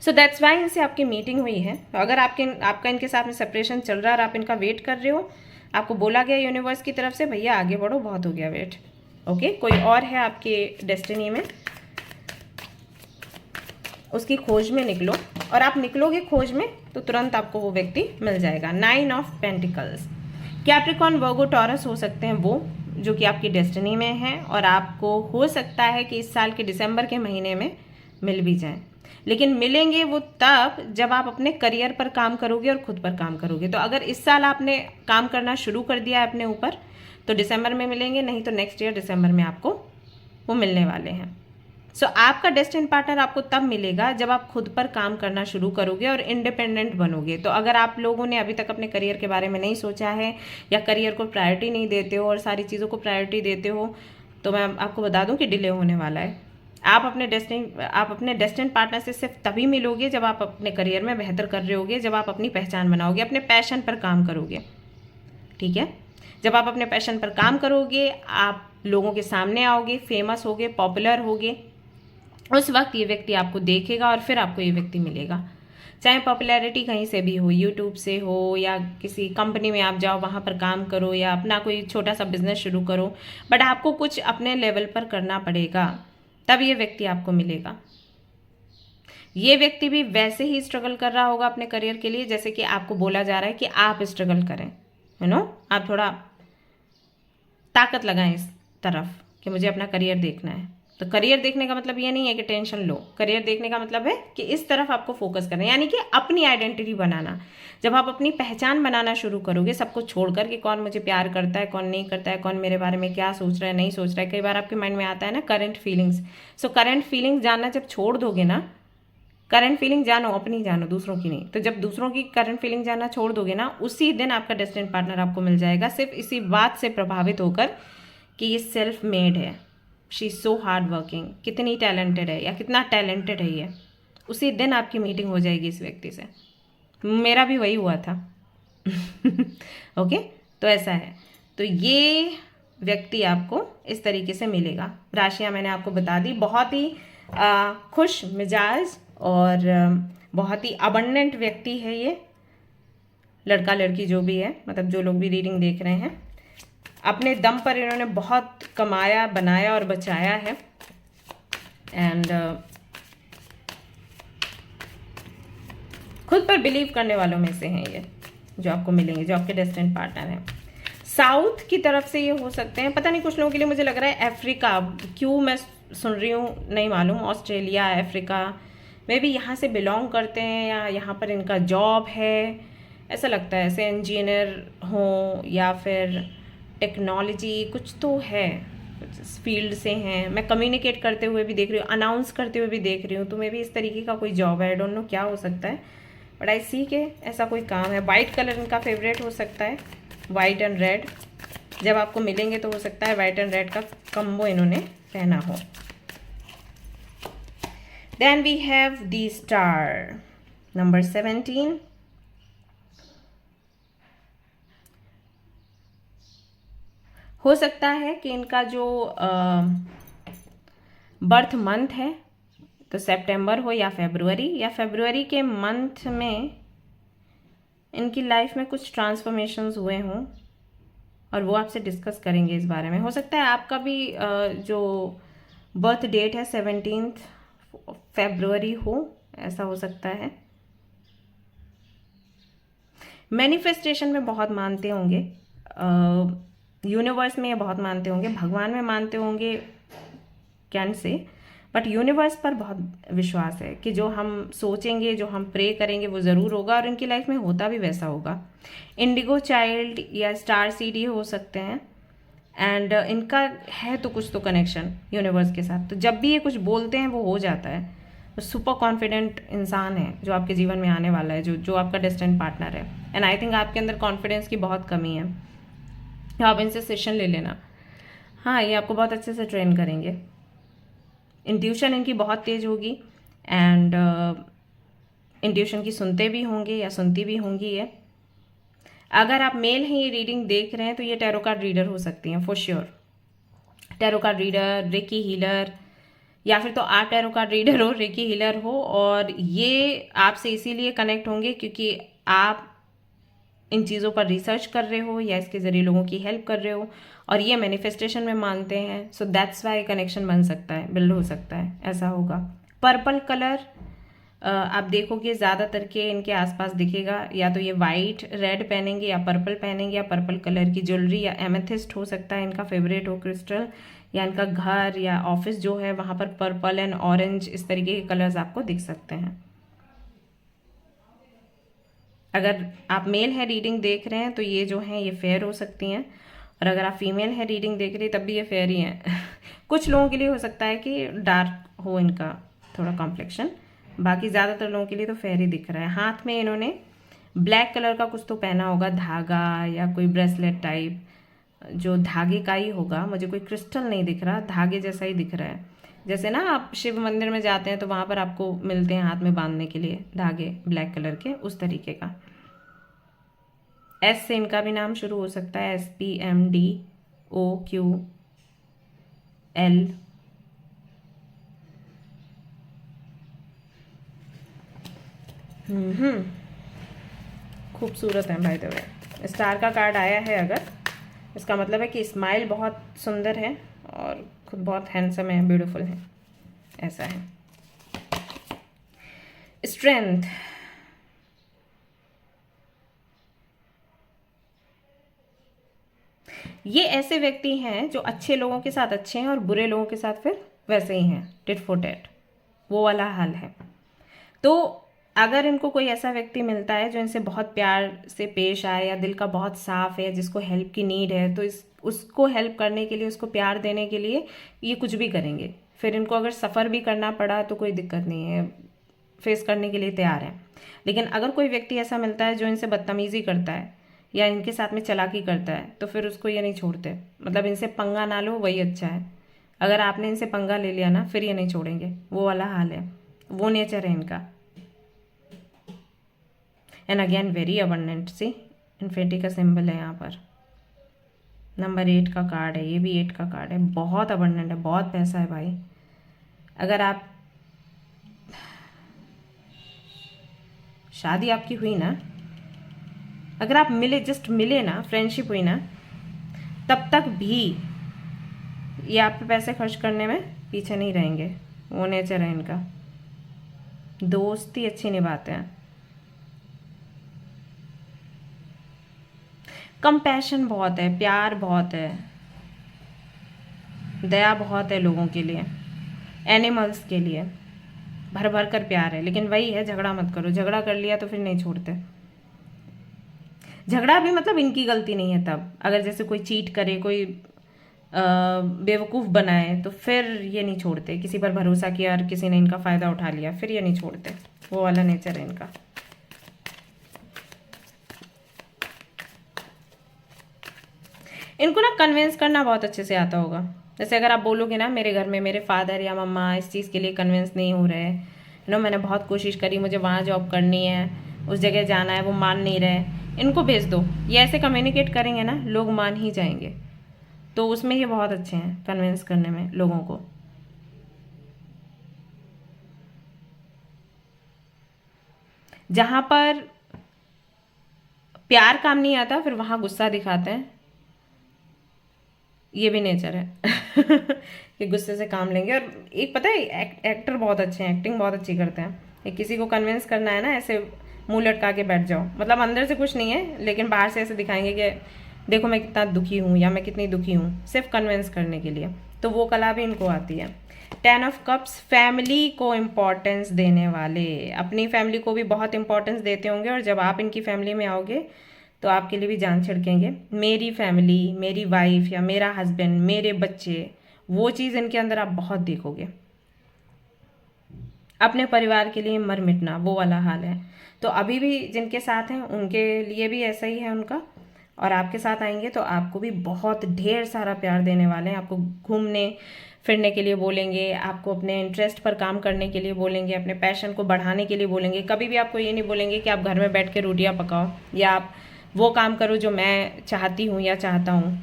सो दैट्स वाई इनसे आपकी मीटिंग हुई है। तो अगर आपका इनके साथ में सेपरेशन चल रहा है और आप इनका वेट कर रहे हो, आपको बोला गया यूनिवर्स की तरफ से भैया आगे बढ़ो, बहुत हो गया वेट। ओके, कोई और है आपके डेस्टिनी में, उसकी खोज में निकलो, और आप निकलोगे खोज में तो तुरंत आपको वो व्यक्ति मिल जाएगा। 9 of pentacles, Capricorn, Virgo, taurus हो सकते हैं वो जो कि आपकी डेस्टिनी में है, और आपको हो सकता है कि इस साल के दिसंबर के महीने में मिल भी जाए। लेकिन मिलेंगे वो तब जब आप अपने करियर पर काम करोगे और खुद पर काम करोगे। तो अगर इस साल आपने काम करना शुरू कर दिया है अपने ऊपर तो दिसंबर में मिलेंगे, नहीं तो नेक्स्ट ईयर दिसंबर में आपको वो मिलने वाले हैं। सो आपका डेस्टिनी पार्टनर आपको तब मिलेगा जब आप खुद पर काम करना शुरू करोगे और इंडिपेंडेंट बनोगे। तो अगर आप लोगों ने अभी तक अपने करियर के बारे में नहीं सोचा है या करियर को प्रायोरिटी नहीं देते हो और सारी चीज़ों को प्रायोरिटी देते हो, तो मैं आपको बता दूं कि डिले होने वाला है। आप अपने डेस्टिनी पार्टनर से सिर्फ तभी मिलोगे जब आप अपने करियर में बेहतर कर रहे होगे, जब आप अपनी पहचान बनाओगे, अपने पैशन पर काम करोगे। ठीक है, जब आप अपने पैशन पर काम करोगे, आप लोगों के सामने आओगे, फेमस होगे, पॉपुलर होगे, उस वक्त ये व्यक्ति आपको देखेगा और फिर आपको ये व्यक्ति मिलेगा। चाहे पॉपुलैरिटी कहीं से भी हो, यूट्यूब से हो या किसी कंपनी में आप जाओ वहाँ पर काम करो या अपना कोई छोटा सा बिजनेस शुरू करो, बट आपको कुछ अपने लेवल पर करना पड़ेगा, तब ये व्यक्ति आपको मिलेगा। ये व्यक्ति भी वैसे ही स्ट्रगल कर रहा होगा अपने करियर के लिए जैसे कि आपको बोला जा रहा है कि आप स्ट्रगल करें, आप थोड़ा ताकत लगाएं इस तरफ कि मुझे अपना करियर देखना है। तो करियर देखने का मतलब ये नहीं है कि टेंशन लो, करियर देखने का मतलब है कि इस तरफ आपको फोकस करना है, यानी कि अपनी आइडेंटिटी बनाना। जब आप अपनी पहचान बनाना शुरू करोगे, सबको छोड़कर कि कौन मुझे प्यार करता है, कौन नहीं करता है, कौन मेरे बारे में क्या सोच रहा है, नहीं सोच रहा है। कई बार आपके माइंड में आता है ना current feelings. So current feelings जानना जब छोड़ दोगे ना, करंट फीलिंग जानो, अपनी जानो, दूसरों की नहीं। तो जब दूसरों की करंट फीलिंग जानना छोड़ दोगे ना, उसी दिन आपका डेस्टिनी पार्टनर आपको मिल जाएगा, सिर्फ इसी बात से प्रभावित होकर कि ये सेल्फ मेड है, she is so hard working, कितनी टैलेंटेड है या कितना टैलेंटेड है ये, उसी दिन आपकी मीटिंग हो जाएगी इस व्यक्ति से। मेरा भी वही हुआ था। ओके, तो ऐसा है। तो ये व्यक्ति आपको इस तरीके से मिलेगा। राशियाँ मैंने आपको बता दी। बहुत ही खुश मिजाज और बहुत ही अबंडेंट व्यक्ति है ये, लड़का लड़की जो भी है, मतलब जो लोग भी रीडिंग देख रहे हैं, अपने दम पर इन्होंने बहुत कमाया, बनाया और बचाया है। एंड खुद पर बिलीव करने वालों में से हैं ये जो आपको मिलेंगे, जो आपके डेस्टिनी पार्टनर हैं। साउथ की तरफ से ये हो सकते हैं, पता नहीं कुछ लोगों के लिए मुझे लग रहा है अफ्रीका, क्यों मैं सुन रही हूँ नहीं मालूम, ऑस्ट्रेलिया, अफ्रीका में भी यहाँ से बिलोंग करते हैं या यहाँ पर इनका जॉब है, ऐसा लगता है। ऐसे इंजीनियर हो या फिर टेक्नोलॉजी कुछ तो है, कुछ फील्ड से हैं। मैं कम्युनिकेट करते हुए भी देख रही हूँ, अनाउंस करते हुए भी देख रही हूँ, तो मे भी इस तरीके का कोई जॉब है। आई डोंट नो क्या हो सकता है, बट आई सी के ऐसा कोई काम है। वाइट कलर इनका फेवरेट हो सकता है। वाइट एंड रेड जब आपको मिलेंगे तो हो सकता है वाइट एंड रेड का कम्बो इन्होंने पहना हो। Then we have the star number 17। हो सकता है कि इनका जो बर्थ मंथ है तो सितंबर हो या फेब्रुवरी के मंथ में इनकी लाइफ में कुछ ट्रांसफॉर्मेशंस हुए हों और वो आपसे डिस्कस करेंगे इस बारे में। हो सकता है आपका भी जो बर्थ डेट है 17 फरवरी हो, ऐसा हो सकता है। मैनिफेस्टेशन में बहुत मानते होंगे, यूनिवर्स में ये बहुत मानते होंगे, भगवान में मानते होंगे कैन से, बट यूनिवर्स पर बहुत विश्वास है कि जो हम सोचेंगे, जो हम प्रे करेंगे वो ज़रूर होगा और इनकी लाइफ में होता भी वैसा होगा। इंडिगो चाइल्ड या स्टार सीड ये हो सकते हैं एंड इनका है तो कुछ तो कनेक्शन यूनिवर्स के साथ, तो जब भी ये कुछ बोलते हैं वो हो जाता है। तो सुपर कॉन्फिडेंट इंसान है जो आपके जीवन में आने वाला है, जो आपका डेस्टिनेड पार्टनर है। एंड आई थिंक आपके अंदर कॉन्फिडेंस की बहुत कमी है, आप इनसे सेशन ले लेना। हाँ, ये आपको बहुत अच्छे से ट्रेन करेंगे। इंट्यूशन इनकी बहुत तेज होगी एंड इंट्यूशन की सुनते भी होंगे या सुनती भी होंगी ये। अगर आप मेल हैं ये रीडिंग देख रहे हैं तो ये टैरो कार्ड रीडर हो सकती हैं for sure. Tarot card reader, recce healer, या फिर तो आप टैरो कार्ड रीडर हो, रेकी हीलर हो, और ये आपसे इसीलिए कनेक्ट होंगे क्योंकि आप इन चीज़ों पर रिसर्च कर रहे हो या इसके ज़रिए लोगों की हेल्प कर रहे हो और ये मैनिफेस्टेशन में मानते हैं। सो दैट्स वाई कनेक्शन बन सकता है, बिल्ड हो सकता है, ऐसा होगा। पर्पल कलर आप देखोगे ज़्यादातर के इनके आसपास दिखेगा, या तो ये वाइट रेड पहनेंगे या पर्पल पहनेंगे, या पर्पल कलर की ज्वेलरी या एमेथिस्ट हो सकता है इनका फेवरेट हो क्रिस्टल, या इनका घर या ऑफिस जो है वहाँ पर पर्पल एंड ऑरेंज इस तरीके के कलर्स आपको दिख सकते हैं। अगर आप मेल है रीडिंग देख रहे हैं तो ये जो हैं ये फेयर हो सकती हैं, और अगर आप फीमेल है रीडिंग देख रही हैं तब भी ये फेयर ही हैं। कुछ लोगों के लिए हो सकता है कि डार्क हो इनका थोड़ा कॉम्प्लेक्शन, बाकी ज़्यादातर लोगों के लिए तो फेयर ही दिख रहा है। हाथ में इन्होंने ब्लैक कलर का कुछ तो पहना होगा, धागा या कोई ब्रेसलेट टाइप, जो धागे का ही होगा, मुझे कोई क्रिस्टल नहीं दिख रहा, धागे जैसा ही दिख रहा है। जैसे ना आप शिव मंदिर में जाते हैं तो वहाँ पर आपको मिलते हैं हाथ में बांधने के लिए धागे ब्लैक कलर के, उस तरीके का। एस से इनका भी नाम शुरू हो सकता है, SPMDOQL। खूबसूरत है भाई द वे। स्टार का कार्ड आया है अगर, इसका मतलब है कि स्माइल बहुत सुंदर है और खुद बहुत हैंडसम है, ब्यूटीफुल है, ऐसा है। स्ट्रेंथ, ये ऐसे व्यक्ति हैं जो अच्छे लोगों के साथ अच्छे हैं और बुरे लोगों के साथ फिर वैसे ही हैं, टिट फॉर टैट, वो वाला हाल है। तो अगर इनको कोई ऐसा व्यक्ति मिलता है जो इनसे बहुत प्यार से पेश आए या दिल का बहुत साफ है, जिसको हेल्प की नीड है, तो उसको हेल्प करने के लिए, उसको प्यार देने के लिए ये कुछ भी करेंगे। फिर इनको अगर सफ़र भी करना पड़ा तो कोई दिक्कत नहीं है, फेस करने के लिए तैयार हैं। लेकिन अगर कोई व्यक्ति ऐसा मिलता है जो इनसे बदतमीज़ी करता है या इनके साथ में चालाकी करता है तो फिर उसको ये नहीं छोड़ते, मतलब इनसे पंगा ना लो वही अच्छा है। अगर आपने इनसे पंगा ले लिया ना फिर ये नहीं छोड़ेंगे, वो वाला हाल है, वो नेचर है इनका। And again very abundant, see infinity का सिंबल है यहाँ पर। नंबर 8 का कार्ड है, ये भी 8 का कार्ड है, बहुत अबंडेंट है, बहुत पैसा है भाई। अगर आप शादी आपकी हुई ना, अगर आप मिले, जस्ट मिले ना, फ्रेंडशिप हुई ना, तब तक भी ये आप पे पैसे खर्च करने में पीछे नहीं रहेंगे, वो नेचर है इनका। दोस्ती अच्छी निभाते हैं, कंपैशन बहुत है, प्यार बहुत है, दया बहुत है लोगों के लिए, एनिमल्स के लिए भर भर कर प्यार है। लेकिन वही है, झगड़ा मत करो, झगड़ा कर लिया तो फिर नहीं छोड़ते। झगड़ा भी मतलब इनकी गलती नहीं है तब, अगर जैसे कोई चीट करे, कोई बेवकूफ़ बनाए तो फिर ये नहीं छोड़ते। किसी पर भरोसा किया और किसी ने इनका फ़ायदा उठा लिया फिर ये नहीं छोड़ते, वो वाला नेचर है इनका। इनको ना कन्विंस करना बहुत अच्छे से आता होगा। जैसे अगर आप बोलोगे ना, मेरे घर में मेरे फादर या मम्मा इस चीज़ के लिए कन्विंस नहीं हो रहे, मैंने बहुत कोशिश करी, मुझे वहाँ जॉब करनी है, उस जगह जाना है, वो मान नहीं रहे, इनको भेज दो। ये ऐसे कम्युनिकेट करेंगे ना, लोग मान ही जाएंगे। तो उसमें ये बहुत अच्छे हैं कन्विंस करने में लोगों को। जहाँ पर प्यार काम नहीं आता, फिर वहाँ गुस्सा दिखाते हैं। ये भी नेचर है कि गुस्से से काम लेंगे। और एक पता है, एक्टर बहुत अच्छे हैं, एक्टिंग बहुत अच्छी करते हैं। कि किसी को कन्विंस करना है ना, ऐसे मुंह लटका के बैठ जाओ, मतलब अंदर से कुछ नहीं है, लेकिन बाहर से ऐसे दिखाएंगे कि देखो मैं कितना दुखी हूँ या मैं कितनी दुखी हूँ, सिर्फ कन्विंस करने के लिए। तो वो कला भी इनको आती है। 10 ऑफ कप्स, फैमिली को इम्पोर्टेंस देने वाले, अपनी फैमिली को भी बहुत इंपॉर्टेंस देते होंगे, और जब आप इनकी फैमिली में आओगे तो आपके लिए भी जान छिड़केंगे। मेरी फैमिली, मेरी वाइफ या मेरा हस्बैंड, मेरे बच्चे, वो चीज़ इनके अंदर आप बहुत देखोगे। अपने परिवार के लिए मर मिटना, वो वाला हाल है। तो अभी भी जिनके साथ हैं उनके लिए भी ऐसा ही है उनका, और आपके साथ आएंगे तो आपको भी बहुत ढेर सारा प्यार देने वाले हैं। आपको घूमने फिरने के लिए बोलेंगे, आपको अपने इंटरेस्ट पर काम करने के लिए बोलेंगे, अपने पैशन को बढ़ाने के लिए बोलेंगे। कभी भी आपको ये नहीं बोलेंगे कि आप घर में बैठ के रोटियां पकाओ या आप वो काम करो जो मैं चाहती हूँ या चाहता हूँ।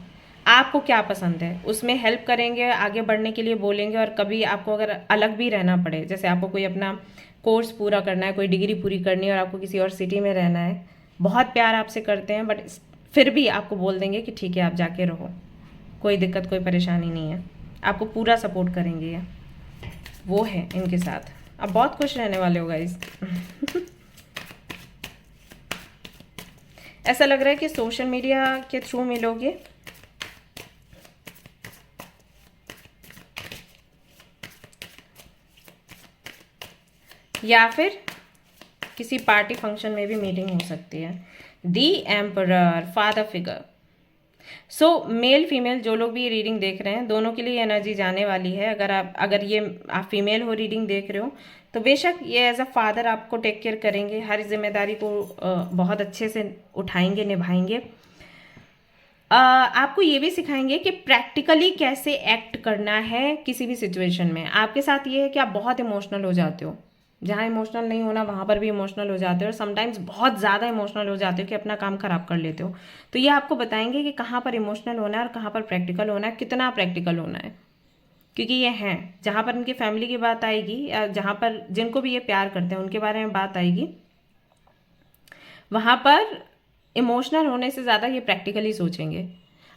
आपको क्या पसंद है उसमें हेल्प करेंगे, आगे बढ़ने के लिए बोलेंगे। और कभी आपको अगर अलग भी रहना पड़े, जैसे आपको कोई अपना कोर्स पूरा करना है, कोई डिग्री पूरी करनी है और आपको किसी और सिटी में रहना है, बहुत प्यार आपसे करते हैं, बट फिर भी आपको बोल देंगे कि ठीक है आप जाके रहो, कोई दिक्कत कोई परेशानी नहीं है, आपको पूरा सपोर्ट करेंगे ये। वो है इनके साथ। अब बहुत खुश रहने वाले हो गाइस ऐसा लग रहा है कि सोशल मीडिया के थ्रू मिलोगे, या फिर किसी पार्टी फंक्शन में भी मीटिंग हो सकती है। दी एम्परर, फादर फिगर। सो मेल फीमेल जो लोग भी ये रीडिंग देख रहे हैं, दोनों के लिए एनर्जी जाने वाली है। अगर ये आप फीमेल हो, रीडिंग देख रहे हो, तो बेशक ये एज अ फादर आपको टेक केयर करेंगे, हर जिम्मेदारी को बहुत अच्छे से उठाएंगे, निभाएंगे। आपको ये भी सिखाएंगे कि प्रैक्टिकली कैसे एक्ट करना है किसी भी सिचुएशन में। आपके साथ ये है कि आप बहुत इमोशनल हो जाते हो, जहाँ इमोशनल नहीं होना वहाँ पर भी इमोशनल हो जाते हो, और समटाइम्स बहुत ज़्यादा इमोशनल हो जाते हो कि अपना काम खराब कर लेते हो। तो ये आपको बताएंगे कि कहाँ पर इमोशनल होना है और कहाँ पर प्रैक्टिकल होना है, कितना प्रैक्टिकल होना है। क्योंकि ये हैं, जहाँ पर इनकी फैमिली की बात आएगी या जहाँ पर जिनको भी ये प्यार करते हैं उनके बारे में बात आएगी, वहाँ पर इमोशनल होने से ज़्यादा ये प्रैक्टिकली सोचेंगे।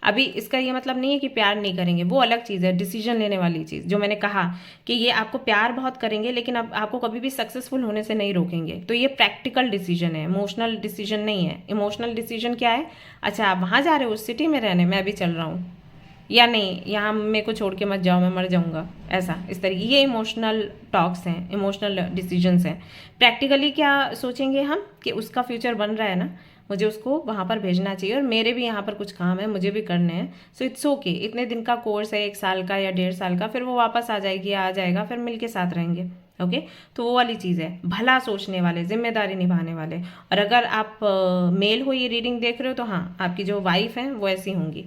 अभी इसका ये मतलब नहीं है कि प्यार नहीं करेंगे, वो अलग चीज़ है, डिसीजन लेने वाली चीज़। जो मैंने कहा कि ये आपको प्यार बहुत करेंगे, लेकिन अब आपको कभी भी सक्सेसफुल होने से नहीं रोकेंगे। तो ये प्रैक्टिकल डिसीजन है, इमोशनल डिसीजन नहीं है। इमोशनल डिसीजन क्या है, अच्छा आप वहाँ जा रहे हो उस सिटी में रहने, मैं भी चल रहा हूँ, या नहीं यहाँ मेरे को छोड़ के मत जाओ, मैं मर जाऊँगा, ऐसा इस तरीके। ये इमोशनल टॉक्स हैं, इमोशनल डिसीजंस हैं। प्रैक्टिकली क्या सोचेंगे हम कि उसका फ्यूचर बन रहा है ना, मुझे उसको वहाँ पर भेजना चाहिए, और मेरे भी यहाँ पर कुछ काम है, मुझे भी करने हैं। सो इट्स ओके, इतने दिन का कोर्स है, 1 साल का या 1.5 साल का, फिर वो वापस आ जाएगी या आ जाएगा, फिर मिल के साथ रहेंगे। ओके तो वो वाली चीज़ है, भला सोचने वाले, जिम्मेदारी निभाने वाले। और अगर आप मेल हो ये रीडिंग देख रहे हो, तो हाँ आपकी जो वाइफ है वो ऐसी होंगी,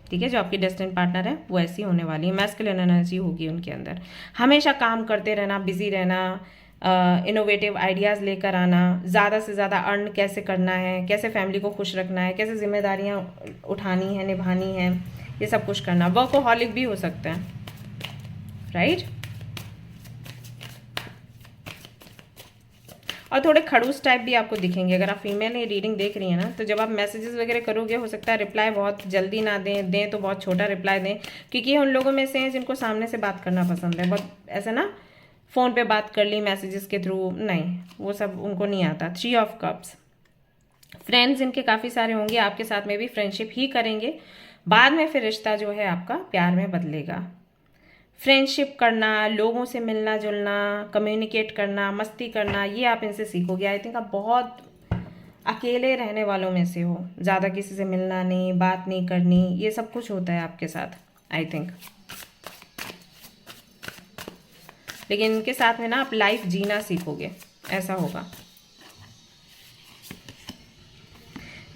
ठीक है, जो आपकी डेस्टिन्ड पार्टनर है वो ऐसी होने वाली है। मैस्कुलिन एनर्जी होगी उनके अंदर, हमेशा काम करते रहना, बिजी रहना, इनोवेटिव आइडियाज़ लेकर आना, ज़्यादा से ज़्यादा अर्न कैसे करना है, कैसे फैमिली को खुश रखना है, कैसे जिम्मेदारियाँ उठानी है, निभानी है, ये सब कुछ करना। वर्कोहॉलिक भी हो सकते हैं, राइट। और थोड़े खड़ूस टाइप भी आपको दिखेंगे। अगर आप फीमेल ये रीडिंग देख रही हैं ना, तो जब आप मैसेजेस वगैरह करोगे, हो सकता है रिप्लाई बहुत जल्दी ना दें तो बहुत छोटा रिप्लाई दें, क्योंकि ये उन लोगों में से हैं जिनको सामने से बात करना पसंद है। बहुत ऐसा ना फ़ोन पे बात कर ली मैसेजेस के थ्रू, नहीं, वो सब उनको नहीं आता। 3 ऑफ कप्स, फ्रेंड्स इनके काफ़ी सारे होंगे, आपके साथ में भी फ्रेंडशिप ही करेंगे, बाद में फिर रिश्ता जो है आपका प्यार में बदलेगा। फ्रेंडशिप करना, लोगों से मिलना जुलना, कम्युनिकेट करना, मस्ती करना, ये आप इनसे सीखोगे। आई थिंक आप बहुत अकेले रहने वालों में से हो, ज़्यादा किसी से मिलना नहीं, बात नहीं करनी, ये सब कुछ होता है आपके साथ आई थिंक। लेकिन इनके साथ में ना आप लाइफ जीना सीखोगे, ऐसा होगा।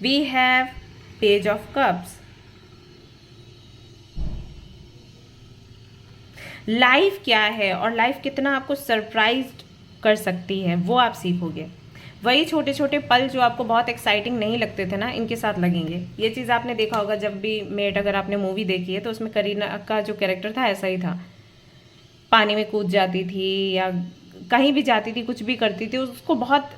We have page of cups, life क्या है और लाइफ कितना आपको सरप्राइज कर सकती है वो आप सीखोगे। वही छोटे छोटे पल जो आपको बहुत एक्साइटिंग नहीं लगते थे ना, इनके साथ लगेंगे। ये चीज़ आपने देखा होगा जब भी मेट, अगर आपने मूवी देखी है तो उसमें करीना का जो कैरेक्टर था ऐसा ही था। पानी में कूद जाती थी या कहीं भी जाती थी, कुछ भी करती थी, उसको बहुत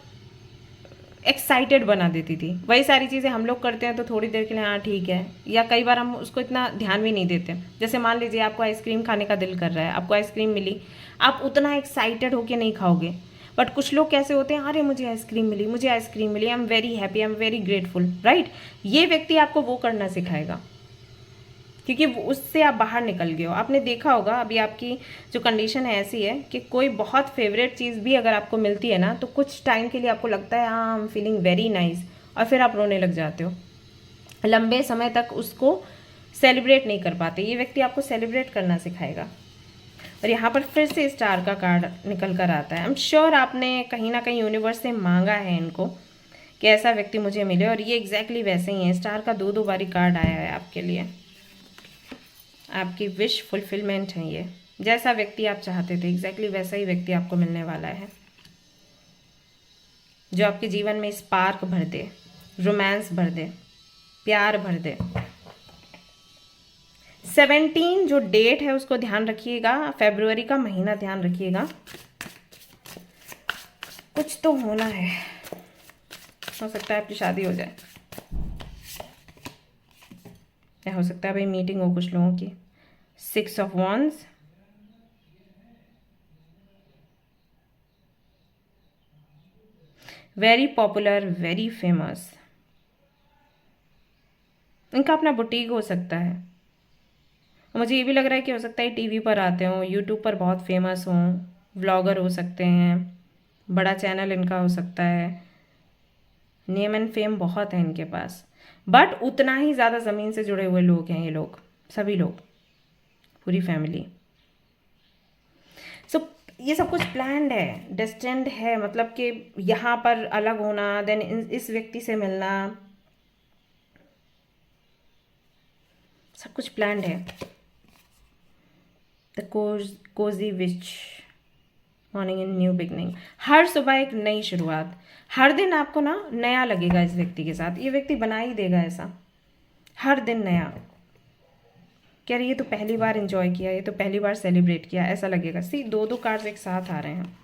एक्साइटेड बना देती थी। वही सारी चीज़ें हम लोग करते हैं तो थोड़ी देर के लिए हाँ ठीक है, या कई बार हम उसको इतना ध्यान भी नहीं देते। जैसे मान लीजिए आपको आइसक्रीम खाने का दिल कर रहा है, आपको आइसक्रीम मिली, आप उतना एक्साइटेड होके नहीं खाओगे। बट कुछ लोग कैसे होते हैं, अरे मुझे आइसक्रीम मिली, मुझे आइसक्रीम मिली, I am very happy, I am very grateful, right. ये व्यक्ति आपको वो करना सिखाएगा क्योंकि उससे आप बाहर निकल गए हो। आपने देखा होगा अभी आपकी जो कंडीशन है ऐसी है कि कोई बहुत फेवरेट चीज़ भी अगर आपको मिलती है ना तो कुछ टाइम के लिए आपको लगता है हाँ I am feeling very nice, और फिर आप रोने लग जाते हो। लंबे समय तक उसको सेलिब्रेट नहीं कर पाते। ये व्यक्ति आपको सेलिब्रेट करना सिखाएगा। और यहाँ पर फिर से स्टार का कार्ड निकल कर आता है। आई एम श्योर आपने कहीं ना कहीं यूनिवर्स से मांगा है इनको कि ऐसा व्यक्ति मुझे मिले, और ये एग्जैक्टली वैसे ही है। स्टार का दो बारी कार्ड आया है आपके लिए। आपकी विश फुलफिलमेंट है ये। जैसा व्यक्ति आप चाहते थे एग्जैक्टली वैसा ही व्यक्ति आपको मिलने वाला है, जो आपके जीवन में स्पार्क भर दे, रोमांस भर दे, प्यार भर दे। 17 जो डेट है उसको ध्यान रखिएगा, फरवरी का महीना ध्यान रखिएगा। कुछ तो होना है, हो सकता है आपकी शादी हो जाए, या हो सकता है भाई मीटिंग हो कुछ लोगों की। 6 of wands, very popular, very famous. इनका अपना बुटीक हो सकता है। मुझे ये भी लग रहा है कि हो सकता है टीवी पर आते हों, यूट्यूब पर बहुत फेमस हों, व्लॉगर हो सकते हैं, बड़ा चैनल इनका हो सकता है। नेम एंड फेम बहुत है इनके पास, बट उतना ही ज़्यादा ज़मीन से जुड़े हुए लोग हैं ये लोग, सभी लोग, पूरी फैमिली। सो ये सब कुछ प्लान्ड है, डेस्टिन्ड है। मतलब कि यहाँ पर अलग होना, देन इस व्यक्ति से मिलना, सब कुछ प्लान्ड है। The cosy witch, morning in new beginning. हर सुबह एक नई शुरुआत, हर दिन आपको ना नया लगेगा इस व्यक्ति के साथ। ये व्यक्ति बना ही देगा ऐसा, हर दिन नया। कह रही ये तो पहली बार एंजॉय किया, ये तो पहली बार सेलिब्रेट किया, ऐसा लगेगा। सी दो कार्ड्स एक साथ आ रहे हैं।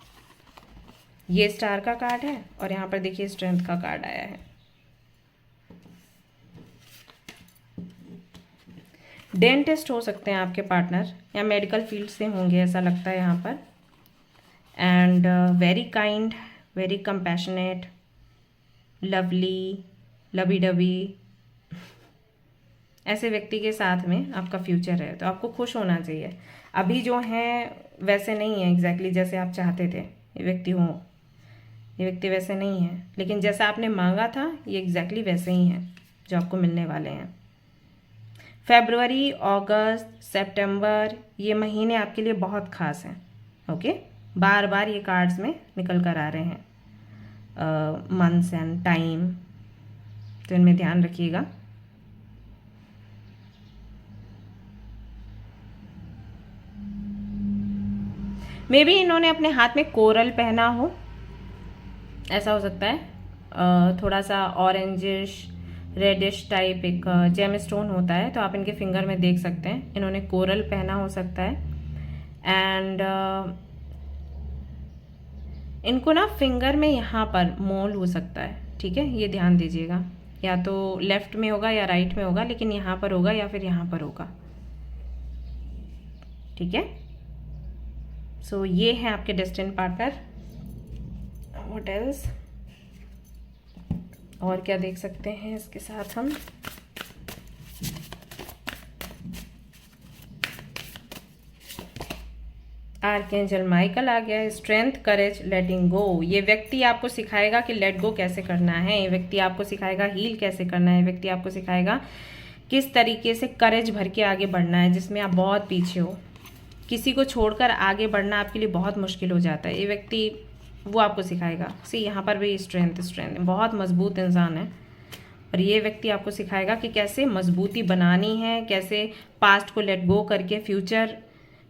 ये स्टार का कार्ड है और यहाँ पर देखिए स्ट्रेंथ का कार्ड आया है। डेंटिस्ट हो सकते हैं आपके पार्टनर, या मेडिकल फील्ड से होंगे ऐसा लगता है यहाँ पर। And very kind, very compassionate, lovely, lubby dubby, ऐसे व्यक्ति के साथ में आपका फ्यूचर है, तो आपको खुश होना चाहिए। अभी जो हैं वैसे नहीं है एग्जैक्टली जैसे आप चाहते थे ये व्यक्ति हो, ये व्यक्ति वैसे नहीं है, लेकिन जैसा आपने मांगा था ये एग्जैक्टली वैसे ही हैं जो आपको मिलने वाले हैं। फरवरी, अगस्त, सितंबर, ये महीने आपके लिए बहुत खास हैं। ओके, बार बार ये कार्ड्स में निकल कर आ रहे हैं मंथ्स एंड टाइम, तो इनमें ध्यान रखिएगा। मे बी इन्होंने अपने हाथ में कोरल पहना हो, ऐसा हो सकता है। थोड़ा सा ऑरेंजिश रेडिश टाइप एक जेम स्टोन होता है, तो आप इनके फिंगर में देख सकते हैं इन्होंने कोरल पहना हो सकता है। एंड इनको ना फिंगर में यहाँ पर मोल हो सकता है, ठीक है, ये ध्यान दीजिएगा। या तो लेफ्ट में होगा या राइट में होगा, लेकिन यहाँ पर होगा या फिर यहाँ पर होगा, ठीक है। सो ये है आपके डेस्टिन्ड पार्टनर। व्हाट एल्स, और क्या देख सकते हैं इसके साथ हम। आर्कएंजल माइकल आ गया है। स्ट्रेंथ, करेज, लेटिंग गो। ये व्यक्ति आपको सिखाएगा कि लेट गो कैसे करना है। ये व्यक्ति आपको सिखाएगा हील कैसे करना है। ये व्यक्ति आपको सिखाएगा किस तरीके से करेज भर के आगे बढ़ना है, जिसमें आप बहुत पीछे हो। किसी को छोड़कर आगे बढ़ना आपके लिए बहुत मुश्किल हो जाता है। ये व्यक्ति वो आपको सिखाएगा। सी यहाँ पर भी स्ट्रेंथ, बहुत मजबूत इंसान है, और ये व्यक्ति आपको सिखाएगा कि कैसे मजबूती बनानी है, कैसे पास्ट को लेट गो करके फ्यूचर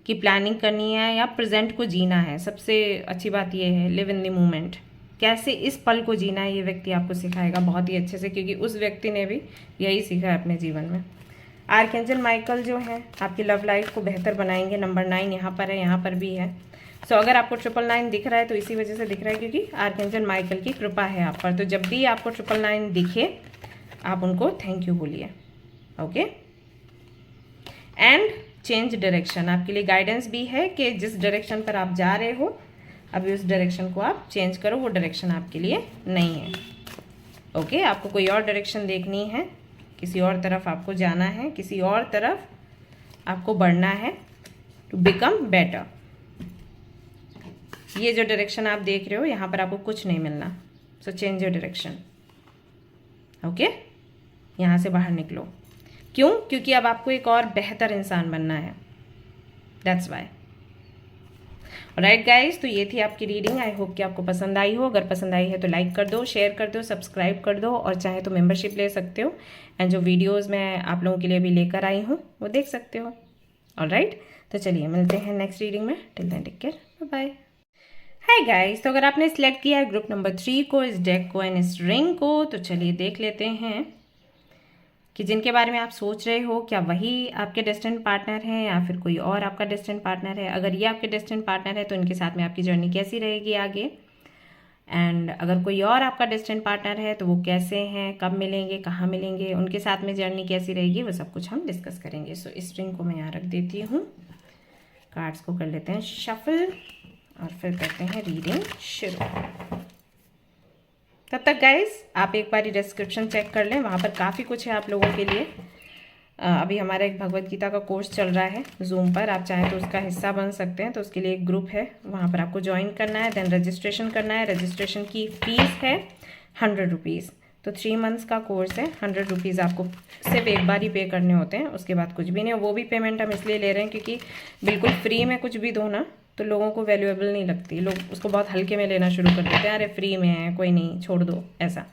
कि प्लानिंग करनी है या प्रेजेंट को जीना है। सबसे अच्छी बात ये है, लिव इन द मोमेंट, कैसे इस पल को जीना है, ये व्यक्ति आपको सिखाएगा बहुत ही अच्छे से, क्योंकि उस व्यक्ति ने भी यही सीखा है अपने जीवन में। आर्कएंजल माइकल जो है आपकी लव लाइफ को बेहतर बनाएंगे। नंबर 9 यहाँ पर है, यहाँ पर भी है। सो अगर आपको 999 दिख रहा है तो इसी वजह से दिख रहा है क्योंकि आर्कएंजल माइकल की कृपा है आप पर। तो जब भी आपको 999 दिखे आप उनको थैंक यू बोलिए। ओके, एंड चेंज डायरेक्शन, आपके लिए गाइडेंस भी है कि जिस डायरेक्शन पर आप जा रहे हो अभी उस डायरेक्शन को आप चेंज करो, वो डायरेक्शन आपके लिए नहीं है। ओके, आपको कोई और डायरेक्शन देखनी है, किसी और तरफ आपको जाना है, किसी और तरफ आपको बढ़ना है टू बिकम बेटर। ये जो डायरेक्शन आप देख रहे हो यहाँ पर आपको कुछ नहीं मिलना, so change your direction. Okay, यहाँ से बाहर निकलो। क्यों? क्योंकि अब आपको एक और बेहतर इंसान बनना है, दैट्स वाई। राइट गाइज, तो ये थी आपकी रीडिंग। आई होप कि आपको पसंद आई हो। अगर पसंद आई है तो लाइक कर दो, शेयर कर दो, सब्सक्राइब कर दो, और चाहे तो मेंबरशिप ले सकते हो। एंड जो वीडियोस मैं आप लोगों के लिए भी लेकर आई हूँ वो देख सकते हो। ऑलराइट, तो चलिए मिलते हैं नेक्स्ट रीडिंग में। Till then take care, bye bye. Hi guys, तो अगर आपने सिलेक्ट किया है ग्रुप नंबर 3 को, इस डेक को एंड इस रिंग को, तो चलिए देख लेते हैं कि जिनके बारे में आप सोच रहे हो क्या वही आपके डेस्टिनेड पार्टनर हैं या फिर कोई और आपका डेस्टिनेड पार्टनर है। अगर ये आपके डेस्टिनेड पार्टनर है तो इनके साथ में आपकी जर्नी कैसी रहेगी आगे, एंड अगर कोई और आपका डेस्टिनेड पार्टनर है तो वो कैसे हैं, कब मिलेंगे, कहाँ मिलेंगे, उनके साथ में जर्नी कैसी रहेगी, वो सब कुछ हम डिस्कस करेंगे। सो इस रिंग को मैं यहाँ रख देती हूँ, कार्ड्स को कर लेते हैं शफल और फिर करते हैं रीडिंग शुरू। तब तक गाइज आप एक बार डिस्क्रिप्शन चेक कर लें, वहाँ पर काफ़ी कुछ है आप लोगों के लिए। अभी हमारा एक भगवत गीता का कोर्स चल रहा है जूम पर, आप चाहें तो उसका हिस्सा बन सकते हैं। तो उसके लिए एक ग्रुप है, वहाँ पर आपको ज्वाइन करना है, देन रजिस्ट्रेशन करना है। रजिस्ट्रेशन की फ़ीस है 100 रुपीज़। तो 3 मंथ्स का कोर्स है, 100 रुपीज़ आपको सिर्फ एक बार ही पे करने होते हैं, उसके बाद कुछ भी नहीं। वो भी पेमेंट हम इसलिए ले रहे हैं क्योंकि बिल्कुल फ्री में कुछ भी दो ना तो लोगों को वैल्यूएबल नहीं लगती, लोग उसको बहुत हल्के में लेना शुरू कर देते हैं, अरे फ्री में है कोई नहीं छोड़ दो ऐसा।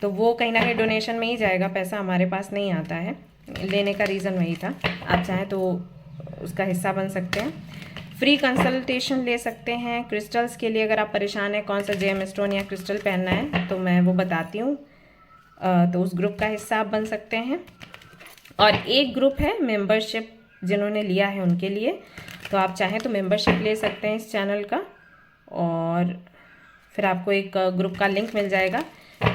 तो वो कहीं ना कहीं डोनेशन में ही जाएगा, पैसा हमारे पास नहीं आता है। लेने का रीज़न वही था। आप चाहें तो उसका हिस्सा बन सकते हैं, फ्री कंसल्टेशन ले सकते हैं। क्रिस्टल्स के लिए अगर आप परेशान हैं कौन सा जेम स्टोन या क्रिस्टल पहनना है तो मैं वो बताती हूँ, तो उस ग्रुप का हिस्सा आप बन सकते हैं। और एक ग्रुप है मेंबरशिप जिन्होंने लिया है उनके लिए, तो आप चाहें तो मेंबरशिप ले सकते हैं इस चैनल का, और फिर आपको एक ग्रुप का लिंक मिल जाएगा।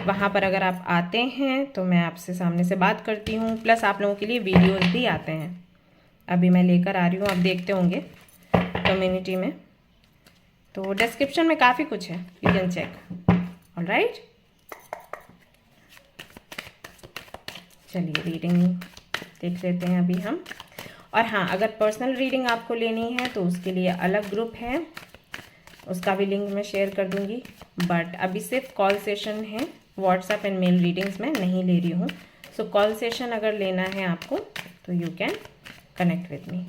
वहाँ पर अगर आप आते हैं तो मैं आपसे सामने से बात करती हूँ, प्लस आप लोगों के लिए वीडियोस भी आते हैं। अभी मैं लेकर आ रही हूँ, आप देखते होंगे कम्युनिटी में, तो डिस्क्रिप्शन में काफ़ी कुछ है, यू कैन चेक। ऑलराइट, चलिए रीडिंग देख लेते हैं अभी हम। और हाँ, अगर पर्सनल रीडिंग आपको लेनी है तो उसके लिए अलग ग्रुप है, उसका भी लिंक मैं शेयर कर दूंगी। बट अभी सिर्फ कॉल सेशन है, व्हाट्सएप एंड मेल रीडिंग्स मैं नहीं ले रही हूँ। सो कॉल सेशन अगर लेना है आपको तो you can connect with me.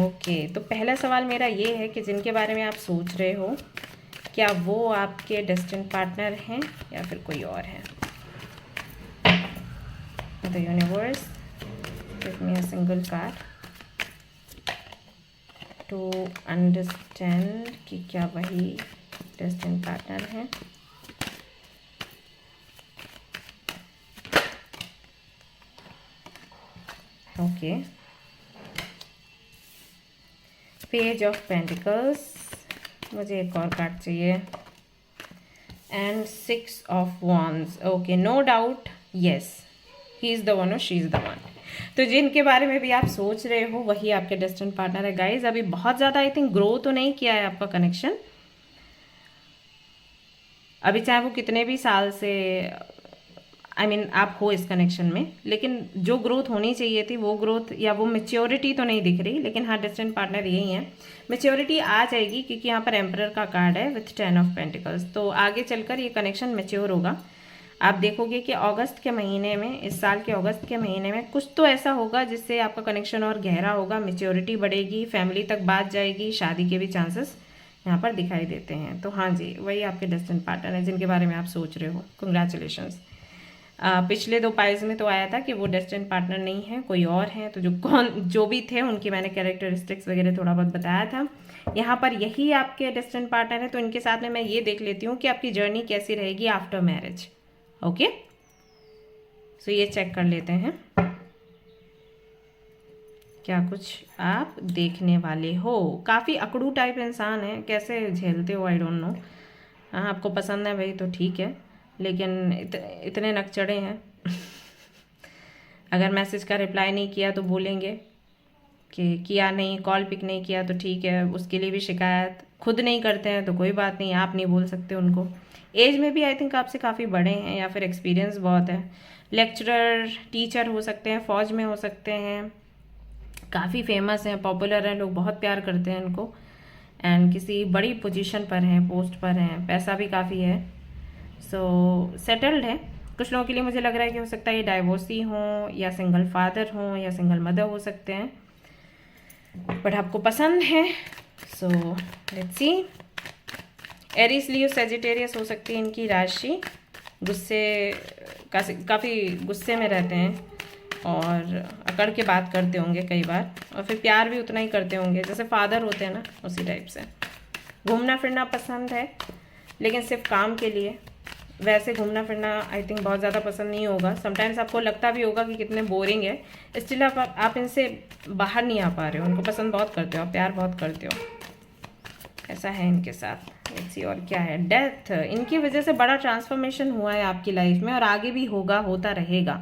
Okay, तो पहला सवाल मेरा ये है कि जिनके बारे में आप सोच रहे हो क्या वो आपके डेस्टिनेड पार्टनर हैं या फिर कोई और है। The universe give me a single card to understand कि क्या वही डेस्टिनेड पार्टनर है। ओके, पेज ऑफ पेंटिकल्स, मुझे एक और कार्ड चाहिए, and 6 of wands. Okay, no doubt, yes he is the one or she is the one. तो जिनके बारे में भी आप सोच रहे हो वही आपके डेस्टिनेड पार्टनर है गाइज। अभी बहुत ज़्यादा आई थिंक ग्रो तो नहीं किया है आपका कनेक्शन, अभी चाहे वो कितने भी साल से आप हो इस कनेक्शन में, लेकिन जो ग्रोथ होनी चाहिए थी वो ग्रोथ या वो मेच्योरिटी तो नहीं दिख रही। लेकिन हाँ, डेस्टिनेड पार्टनर यही है, मेच्योरिटी आ जाएगी क्योंकि यहाँ पर एम्परर का कार्ड है विथ 10 ऑफ पेंटिकल्स। तो आगे चलकर ये कनेक्शन मेच्योर होगा। आप देखोगे कि अगस्त के महीने में, इस साल के अगस्त के महीने में कुछ तो ऐसा होगा जिससे आपका कनेक्शन और गहरा होगा, मेच्योरिटी बढ़ेगी, फैमिली तक बात जाएगी, शादी के भी चांसेस यहाँ पर दिखाई देते हैं। तो हाँ जी, वही आपके डेस्टिन्ड पार्टनर है जिनके बारे में आप सोच रहे हो। कंग्रेचुलेशंस। पिछले 2 पाइल्स में तो आया था कि वो डेस्टिन्ड पार्टनर नहीं है, कोई और है। तो जो भी थे उनकी मैंने कैरेक्टरिस्टिक्स वगैरह थोड़ा बहुत बताया था। यहाँ पर यही आपके डेस्टिन्ड पार्टनर है, तो इनके साथ में मैं ये देख लेती हूँ कि आपकी जर्नी कैसी रहेगी आफ्टर मैरिज। ओके, सो ये चेक कर लेते हैं क्या कुछ आप देखने वाले हो। काफ़ी अकड़ू टाइप इंसान है, कैसे झेलते हो आई डोंट नो। हाँ, आपको पसंद है भाई तो ठीक है, लेकिन इतने नकचढ़े हैं अगर मैसेज का रिप्लाई नहीं किया तो बोलेंगे कि किया नहीं, कॉल पिक नहीं किया तो ठीक है, उसके लिए भी शिकायत। खुद नहीं करते हैं तो कोई बात नहीं, आप नहीं बोल सकते उनको। एज में भी आई थिंक आपसे काफ़ी बड़े हैं या फिर एक्सपीरियंस बहुत है। लेक्चरर, टीचर हो सकते हैं, फौज में हो सकते हैं, काफ़ी फेमस हैं, पॉपुलर हैं, लोग बहुत प्यार करते हैं इनको। एंड किसी बड़ी पोजीशन पर हैं, पोस्ट पर हैं, पैसा भी काफ़ी है। सो सेटल्ड है। कुछ लोगों के लिए मुझे लग रहा है कि हो सकता है ये डाइवोर्सी हों या सिंगल फादर हों या सिंगल मदर हो सकते हैं, बट आपको पसंद है। So let's see. Aries, Leo, Sagittarius हो सकती है इनकी राशि। गुस्से, काफ़ी गुस्से में रहते हैं और अकड़ के बात करते होंगे कई बार, और फिर प्यार भी उतना ही करते होंगे जैसे फादर होते हैं ना, उसी टाइप से। घूमना फिरना पसंद है, लेकिन सिर्फ काम के लिए। वैसे घूमना फिरना आई थिंक बहुत ज़्यादा पसंद नहीं होगा। समटाइम्स आपको लगता भी होगा कि कितने बोरिंग है, स्टिल आप इनसे बाहर नहीं आ पा रहे हो। उनको पसंद बहुत करते हो, प्यार बहुत करते हो, ऐसा है इनके साथ। लेट्स सी और क्या है। डेथ, इनकी वजह से बड़ा ट्रांसफॉर्मेशन हुआ है आपकी लाइफ में और आगे भी होगा, होता रहेगा।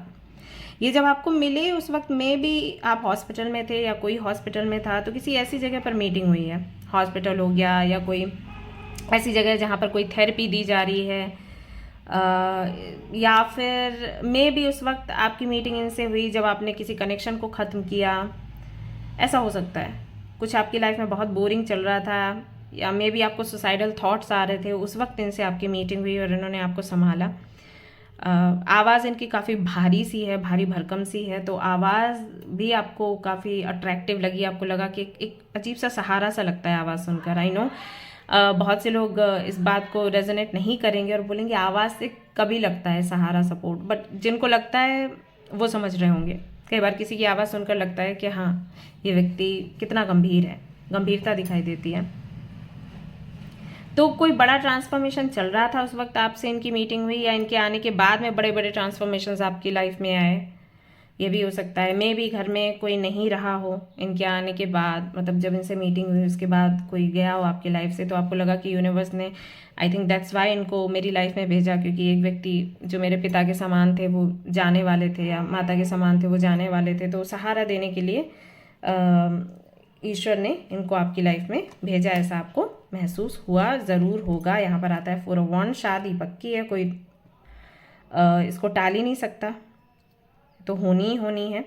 ये जब आपको मिले उस वक्त में भी आप हॉस्पिटल में थे या कोई हॉस्पिटल में था, तो किसी ऐसी जगह पर मीटिंग हुई है। हॉस्पिटल हो गया या कोई ऐसी जगह जहाँ पर कोई थेरेपी दी जा रही है, या फिर मे भी उस वक्त आपकी मीटिंग इनसे हुई जब आपने किसी कनेक्शन को ख़त्म किया। ऐसा हो सकता है कुछ आपकी लाइफ में बहुत बोरिंग चल रहा था, या मे भी आपको सुसाइडल थॉट्स आ रहे थे, उस वक्त इनसे आपकी मीटिंग हुई और इन्होंने आपको संभाला। आवाज़ इनकी काफ़ी भारी सी है, भारी भरकम सी है, तो आवाज़ भी आपको काफ़ी अट्रैक्टिव लगी। आपको लगा कि एक अजीब सा सहारा सा लगता है आवाज़ सुनकर। आई नो बहुत से लोग इस बात को रेजोनेट नहीं करेंगे और बोलेंगे आवाज़ से कभी लगता है सहारा, सपोर्ट, बट जिनको लगता है वो समझ रहे होंगे। कई बार किसी की आवाज़ सुनकर लगता है कि हाँ, ये व्यक्ति कितना गंभीर है, गंभीरता दिखाई देती है। तो कोई बड़ा ट्रांसफॉर्मेशन चल रहा था उस वक्त आपसे इनकी मीटिंग हुई, या इनके आने के बाद में बड़े बड़े ट्रांसफॉर्मेशंस आपकी लाइफ में आए, ये भी हो सकता है। मे भी घर में कोई नहीं रहा हो इनके आने के बाद, मतलब जब इनसे मीटिंग हुई उसके बाद कोई गया हो आपकी लाइफ से, तो आपको लगा कि यूनिवर्स ने, आई थिंक दैट्स वाई, इनको मेरी लाइफ में भेजा, क्योंकि एक व्यक्ति जो मेरे पिता के समान थे वो जाने वाले थे, या माता के समान थे वो जाने वाले थे, तो सहारा देने के लिए ईश्वर ने इनको आपकी लाइफ में भेजा। ऐसा आपको महसूस हुआ, ज़रूर होगा। यहाँ पर आता है 4 ऑफ वांड, शादी पक्की है, कोई इसको टाल ही नहीं सकता, तो होनी ही होनी है।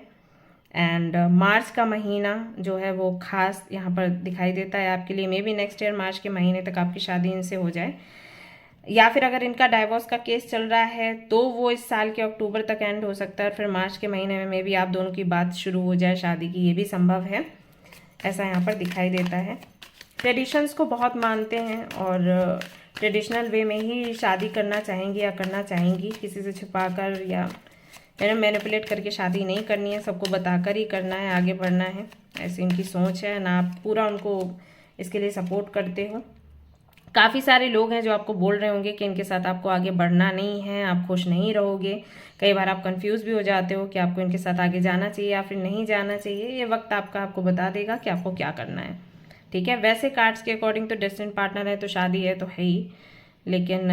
एंड मार्च का महीना जो है वो खास यहाँ पर दिखाई देता है आपके लिए। May be next year March के महीने तक आपकी शादी इनसे हो जाए, या फिर अगर इनका डाइवोर्स का केस चल रहा है तो वो इस साल के अक्टूबर तक एंड हो सकता है, और फिर मार्च के महीने में मे बी आप दोनों की बात शुरू हो जाए शादी की, ये भी संभव है। ऐसा यहाँ पर दिखाई देता है। ट्रेडिशंस को बहुत मानते हैं और ट्रेडिशनल वे में ही शादी करना चाहेंगे या करना चाहेंगी, किसी से छुपाकर या मैनिपुलेट करके शादी नहीं करनी है, सबको बताकर ही करना है, आगे बढ़ना है, ऐसी इनकी सोच है ना। आप पूरा उनको इसके लिए सपोर्ट करते हो। काफ़ी सारे लोग हैं जो आपको बोल रहे होंगे कि इनके साथ आपको आगे बढ़ना नहीं है, आप खुश नहीं रहोगे। कई बार आप कंफ्यूज भी हो जाते हो कि आपको इनके साथ आगे जाना चाहिए या फिर नहीं जाना चाहिए। ये वक्त आपको बता देगा कि आपको क्या करना है, ठीक है। वैसे कार्ड्स के अकॉर्डिंग तो डेस्टिन्ड पार्टनर है, तो शादी है तो है ही, लेकिन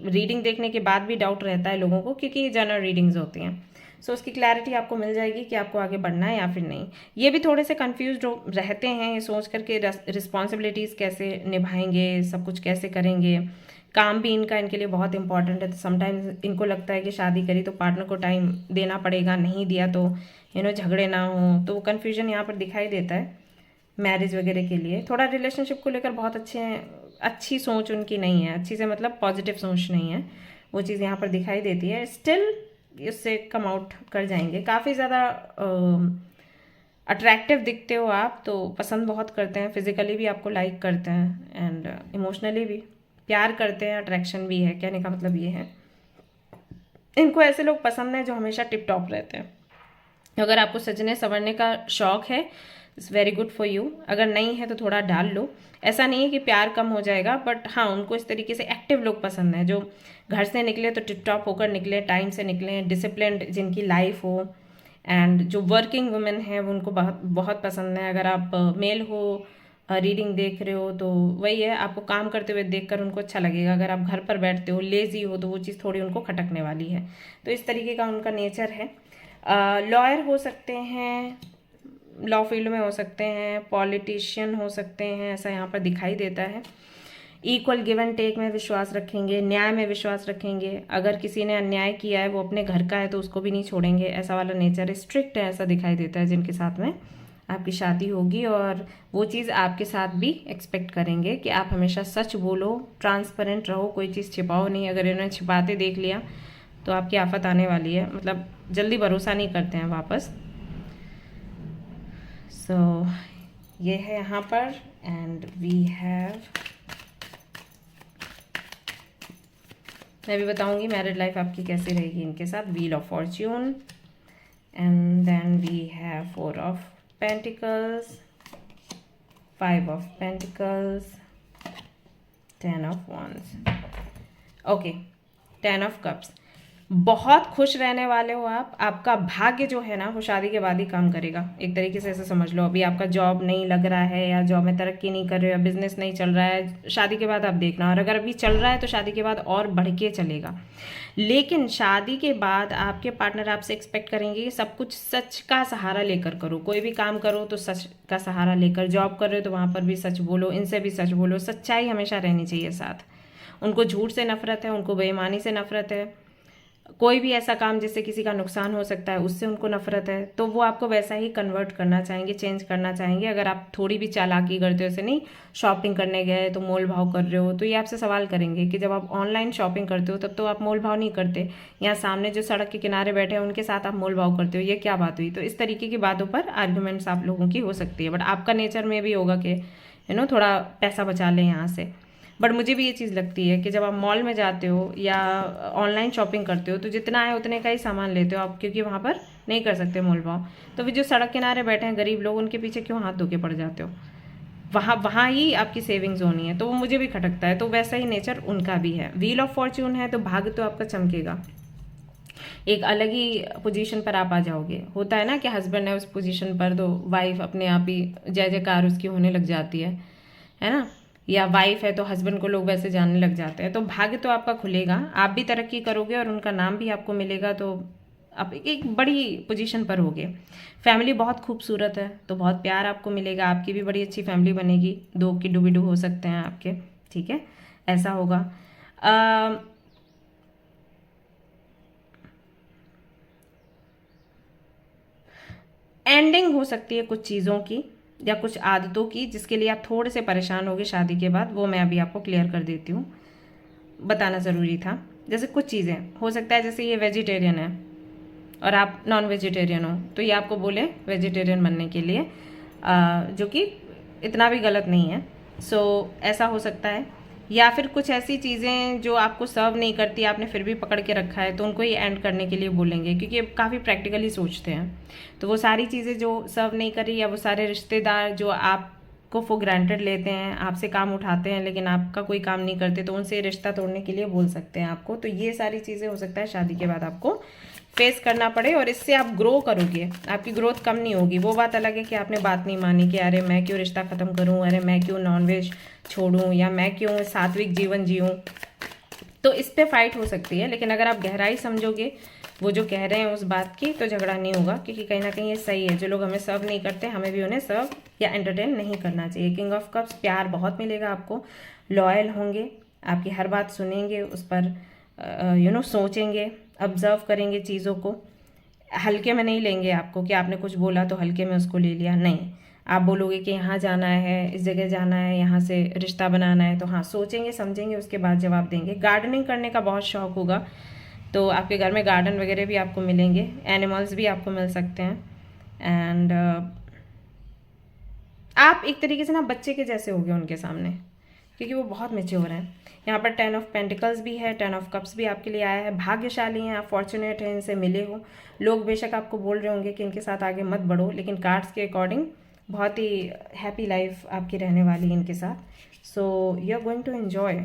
रीडिंग देखने के बाद भी डाउट रहता है लोगों को, क्योंकि ये जनरल रीडिंग्स होती हैं। सो उसकी क्लैरिटी आपको मिल जाएगी कि आपको आगे बढ़ना है या फिर नहीं। ये भी थोड़े से कंफ्यूज रहते हैं, ये सोच करके रिस्पॉन्सिबिलिटीज़ कैसे निभाएंगे, सब कुछ कैसे करेंगे। काम भी इनका इनके लिए बहुत इंपॉर्टेंट है, तो समटाइम्स इनको लगता है कि शादी करी तो पार्टनर को टाइम देना पड़ेगा, नहीं दिया तो झगड़े ना हो, तो वो कन्फ्यूजन यहाँ पर दिखाई देता है। मैरिज वगैरह के लिए थोड़ा रिलेशनशिप को लेकर बहुत अच्छी सोच उनकी नहीं है, अच्छी से मतलब पॉजिटिव सोच नहीं है, वो चीज़ यहाँ पर दिखाई देती है। स्टिल इससे कम आउट कर जाएंगे। काफ़ी ज़्यादा अट्रैक्टिव दिखते हो आप तो पसंद बहुत करते हैं, फिजिकली भी आपको लाइक करते हैं एंड इमोशनली भी प्यार करते हैं, अट्रैक्शन भी है। कहने का मतलब ये है इनको ऐसे लोग पसंद हैं जो हमेशा टिप टॉप रहते हैं। अगर आपको सजने संवरने का शौक है, it's very good for you. अगर नहीं है तो थोड़ा डाल लो। ऐसा नहीं है कि प्यार कम हो जाएगा, बट हाँ उनको इस तरीके से एक्टिव लोग पसंद हैं जो घर से निकले तो टिप टॉप होकर निकले, टाइम से निकले, डिसिप्लिन्ड जिनकी लाइफ हो। एंड जो वर्किंग वुमेन है वो उनको बहुत बहुत पसंद है। अगर आप मेल हो, रीडिंग देख रहे हो तो वही है, आपको काम करते हुए देखकर उनको अच्छा लगेगा। अगर आप घर पर बैठते हो, लेजी हो, तो वो चीज़ थोड़ी उनको खटकने वाली है। तो इस तरीके का उनका नेचर है। लॉयर हो सकते हैं, लॉ फील्ड में हो सकते हैं, पॉलिटिशियन हो सकते हैं, ऐसा यहाँ पर दिखाई देता है। इक्वल गिव एंड टेक में विश्वास रखेंगे, न्याय में विश्वास रखेंगे। अगर किसी ने अन्याय किया है, वो अपने घर का है तो उसको भी नहीं छोड़ेंगे, ऐसा वाला नेचर है। स्ट्रिक्ट है, ऐसा दिखाई देता है जिनके साथ में आपकी शादी होगी। और वो चीज़ आपके साथ भी एक्सपेक्ट करेंगे कि आप हमेशा सच बोलो, ट्रांसपेरेंट रहो, कोई चीज़ छिपाओ नहीं। अगर इन्होंने छिपाते देख लिया तो आपकी आफत आने वाली है। मतलब जल्दी भरोसा नहीं करते हैं वापस। सो ये है यहाँ पर। एंड वी हैव, मैं भी बताऊंगी मैरिड लाइफ आपकी कैसी रहेगी इनके साथ। Wheel of fortune and then we have 4 of pentacles, 5 of pentacles, 10 of wands। Okay, 10 of cups. बहुत खुश रहने वाले हो आप। आपका भाग्य जो है ना वो शादी के बाद ही काम करेगा। एक तरीके से ऐसे समझ लो, अभी आपका जॉब नहीं लग रहा है या जॉब में तरक्की नहीं कर रहे हो या बिजनेस नहीं चल रहा है, शादी के बाद आप देखना। और अगर अभी चल रहा है तो शादी के बाद और बढ़ के चलेगा। लेकिन शादी के बाद आपके पार्टनर आपसे एक्सपेक्ट करेंगे कि सब कुछ सच का सहारा लेकर करो। कोई भी काम करो तो सच का सहारा लेकर, जॉब कर रहे हो तो वहाँ पर भी सच बोलो, इनसे भी सच बोलो। सच्चाई हमेशा रहनी चाहिए साथ। उनको झूठ से नफरत है, उनको बेईमानी से नफरत है। कोई भी ऐसा काम जिससे किसी का नुकसान हो सकता है उससे उनको नफरत है, तो वो आपको वैसा ही कन्वर्ट करना चाहेंगे, चेंज करना चाहेंगे। अगर आप थोड़ी भी चालाकी करते हो, ऐसे नहीं शॉपिंग करने गए तो मोल भाव कर रहे हो, तो ये आपसे सवाल करेंगे कि जब आप ऑनलाइन शॉपिंग करते हो तब तो आप मोल भाव नहीं करते, यहाँ सामने जो सड़क के किनारे बैठे हैं उनके साथ आप मोल भाव करते हो, ये क्या बात हुई। तो इस तरीके की बातों पर आर्ग्यूमेंट्स आप लोगों की हो सकती है। बट आपका नेचर में भी होगा कि थोड़ा पैसा बचा लें यहाँ से। बट मुझे भी ये चीज़ लगती है कि जब आप मॉल में जाते हो या ऑनलाइन शॉपिंग करते हो तो जितना है उतने का ही सामान लेते हो आप, क्योंकि वहाँ पर नहीं कर सकते मोल भाव। तो फिर जो सड़क किनारे बैठे हैं गरीब लोग, उनके पीछे क्यों हाथ धो के पड़ जाते हो। वहाँ ही आपकी सेविंग्स होनी है। तो वो मुझे भी खटकता है। तो वैसा ही नेचर उनका भी है। व्हील ऑफ फॉर्च्यून है तो भाग्य तो आपका चमकेगा, एक अलग ही पोजीशन पर आप आ जाओगे। होता है ना कि हस्बैंड है उस पोजीशन पर तो वाइफ अपने आप ही जय जयकार उसकी होने लग जाती है ना। या वाइफ है तो हस्बैंड को लोग वैसे जानने लग जाते हैं। तो भाग्य तो आपका खुलेगा, आप भी तरक्की करोगे और उनका नाम भी आपको मिलेगा। तो आप एक बड़ी पोजीशन पर होगे। फैमिली बहुत खूबसूरत है तो बहुत प्यार आपको मिलेगा। आपकी भी बड़ी अच्छी फैमिली बनेगी। 2 की डूबिडू हो सकते हैं आपके, ठीक है, ऐसा होगा। एंडिंग हो सकती है कुछ चीज़ों की या कुछ आदतों की, जिसके लिए आप थोड़े से परेशान होगे शादी के बाद। वो मैं अभी आपको क्लियर कर देती हूँ, बताना ज़रूरी था। जैसे कुछ चीज़ें हो सकता है, जैसे ये वेजिटेरियन है और आप नॉन वेजिटेरियन हो, तो ये आपको बोले वेजिटेरियन बनने के लिए, जो कि इतना भी गलत नहीं है। सो ऐसा हो सकता है। या फिर कुछ ऐसी चीज़ें जो आपको सर्व नहीं करती, आपने फिर भी पकड़ के रखा है, तो उनको ये एंड करने के लिए बोलेंगे, क्योंकि काफ़ी प्रैक्टिकली सोचते हैं। तो वो सारी चीज़ें जो सर्व नहीं करी, या वो सारे रिश्तेदार जो आपको फॉर ग्रांटेड लेते हैं, आपसे काम उठाते हैं लेकिन आपका कोई काम नहीं करते, तो उनसे रिश्ता तोड़ने के लिए बोल सकते हैं आपको। तो ये सारी चीज़ें हो सकता है शादी के बाद आपको फेस करना पड़े, और इससे आप ग्रो करोगे, आपकी ग्रोथ कम नहीं होगी। वो बात अलग है कि आपने बात नहीं मानी कि अरे मैं क्यों रिश्ता ख़त्म करूं, अरे मैं क्यों नॉनवेज छोड़ूं, या मैं क्यों सात्विक जीवन जीऊं। तो इस पे फाइट हो सकती है। लेकिन अगर आप गहराई समझोगे वो जो कह रहे हैं उस बात की, तो झगड़ा नहीं होगा, क्योंकि कहीं ना कहीं ये सही है। जो लोग हमें सर्व नहीं करते, हमें भी उन्हें सर्व या एंटरटेन नहीं करना चाहिए। किंग ऑफ कप्स, प्यार बहुत मिलेगा आपको, लॉयल होंगे, आपकी हर बात सुनेंगे, उस पर सोचेंगे, ऑब्जर्व करेंगे चीज़ों को, हल्के में नहीं लेंगे आपको कि आपने कुछ बोला तो हल्के में उसको ले लिया। नहीं, आप बोलोगे कि यहाँ जाना है, इस जगह जाना है, यहाँ से रिश्ता बनाना है, तो हाँ सोचेंगे समझेंगे, उसके बाद जवाब देंगे। गार्डनिंग करने का बहुत शौक होगा, तो आपके घर में गार्डन वगैरह भी आपको मिलेंगे, एनिमल्स भी आपको मिल सकते हैं। एंड आप एक तरीके से ना बच्चे के जैसे हो गए उनके सामने, क्योंकि वो बहुत मैच्योर हैं। यहाँ पर 10 ऑफ पेंटिकल्स भी है, 10 ऑफ कप्स भी आपके लिए आया है। भाग्यशाली हैं आप, फॉर्चुनेट हैं, इनसे मिले हो। लोग बेशक आपको बोल रहे होंगे कि इनके साथ आगे मत बढ़ो, लेकिन कार्ड्स के अकॉर्डिंग बहुत ही हैप्पी लाइफ आपकी रहने वाली है इनके साथ। So you are going to enjoy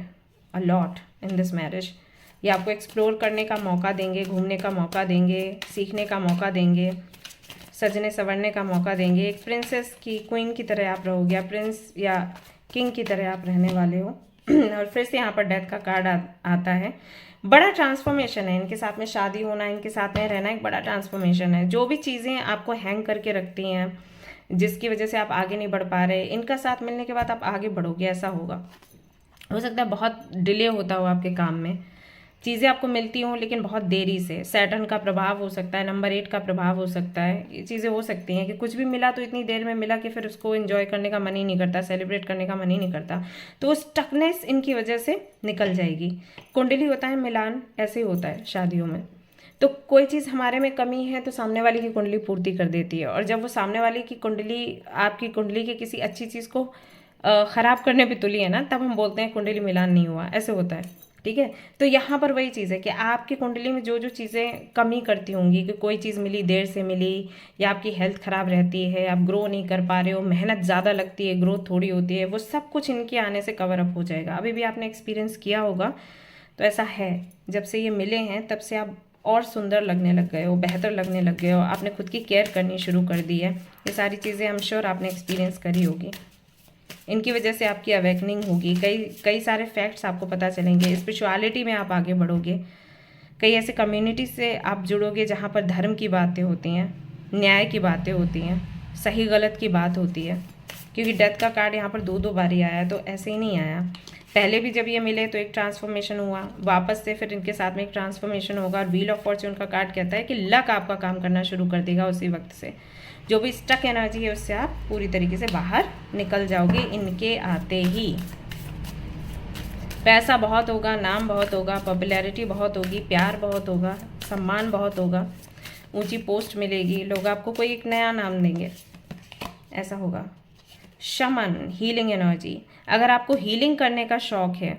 a lot in this marriage. ये आपको एक्सप्लोर करने का मौका देंगे, घूमने का मौका देंगे, सीखने का मौका देंगे, सजने संवरने का मौका देंगे। एक प्रिंसेस की, क्वीन की तरह आप रहोगे, या प्रिंस या किंग की तरह आप रहने वाले हो। और फिर से यहाँ पर डेथ का कार्ड आता है। बड़ा ट्रांसफॉर्मेशन है इनके साथ में, शादी होना, इनके साथ में रहना एक बड़ा ट्रांसफॉर्मेशन है। जो भी चीज़ें आपको हैंग करके रखती हैं, जिसकी वजह से आप आगे नहीं बढ़ पा रहे, इनका साथ मिलने के बाद आप आगे बढ़ोगे, ऐसा होगा। हो सकता है बहुत डिले होता हो आपके काम में, चीज़ें आपको मिलती हों लेकिन बहुत देरी से। सैटर्न का प्रभाव हो सकता है, नंबर 8 का प्रभाव हो सकता है। ये चीज़ें हो सकती हैं कि कुछ भी मिला तो इतनी देर में मिला कि फिर उसको एंजॉय करने का मन ही नहीं करता, सेलिब्रेट करने का मन ही नहीं करता। तो वो स्टकनेस इनकी वजह से निकल जाएगी। कुंडली होता है मिलान, ऐसे ही होता है शादियों में। तो कोई चीज़ हमारे में कमी है तो सामने वाले की कुंडली पूर्ति कर देती है, और जब वो सामने वाले की कुंडली आपकी कुंडली की किसी अच्छी चीज़ को ख़राब करने पे तुली है ना, तब हम बोलते हैं कुंडली मिलान नहीं हुआ, ऐसे होता है। ठीक है, तो यहाँ पर वही चीज़ है कि आपकी कुंडली में जो जो चीज़ें कमी करती होंगी, कि कोई चीज़ मिली देर से मिली, या आपकी हेल्थ ख़राब रहती है, आप ग्रो नहीं कर पा रहे हो, मेहनत ज़्यादा लगती है, ग्रोथ थोड़ी होती है, वो सब कुछ इनके आने से कवर अप हो जाएगा। अभी भी आपने एक्सपीरियंस किया होगा, तो ऐसा है। जब से ये मिले हैं तब से आप और सुंदर लगने लग गए हो, बेहतर लगने लग गए हो, आपने खुद की केयर करनी शुरू कर दी है। ये सारी चीज़ें आई एम श्योर आपने एक्सपीरियंस करी होगी। इनकी वजह से आपकी अवेकनिंग होगी, कई सारे फैक्ट्स आपको पता चलेंगे, स्पिरिचुअलिटी में आप आगे बढ़ोगे, कई ऐसे कम्युनिटी से आप जुड़ोगे जहाँ पर धर्म की बातें होती हैं, न्याय की बातें होती हैं, सही गलत की बात होती है। क्योंकि डेथ का कार्ड यहाँ पर दो बारी आया, तो ऐसे ही नहीं आया। पहले भी जब ये मिले तो एक ट्रांसफॉर्मेशन हुआ, वापस से फिर इनके साथ में एक ट्रांसफॉर्मेशन होगा। और व्हील ऑफ फॉर्च्यून का कार्ड कहता है कि लक आपका काम करना शुरू कर देगा उसी वक्त से। जो भी स्टक एनर्जी है उससे आप पूरी तरीके से बाहर निकल जाओगे इनके आते ही। पैसा बहुत होगा, नाम बहुत होगा, पॉपुलैरिटी बहुत होगी, प्यार बहुत होगा, सम्मान बहुत होगा, ऊंची पोस्ट मिलेगी, लोग आपको कोई एक नया नाम देंगे, ऐसा होगा। शमन, हीलिंग एनर्जी। अगर आपको हीलिंग करने का शौक है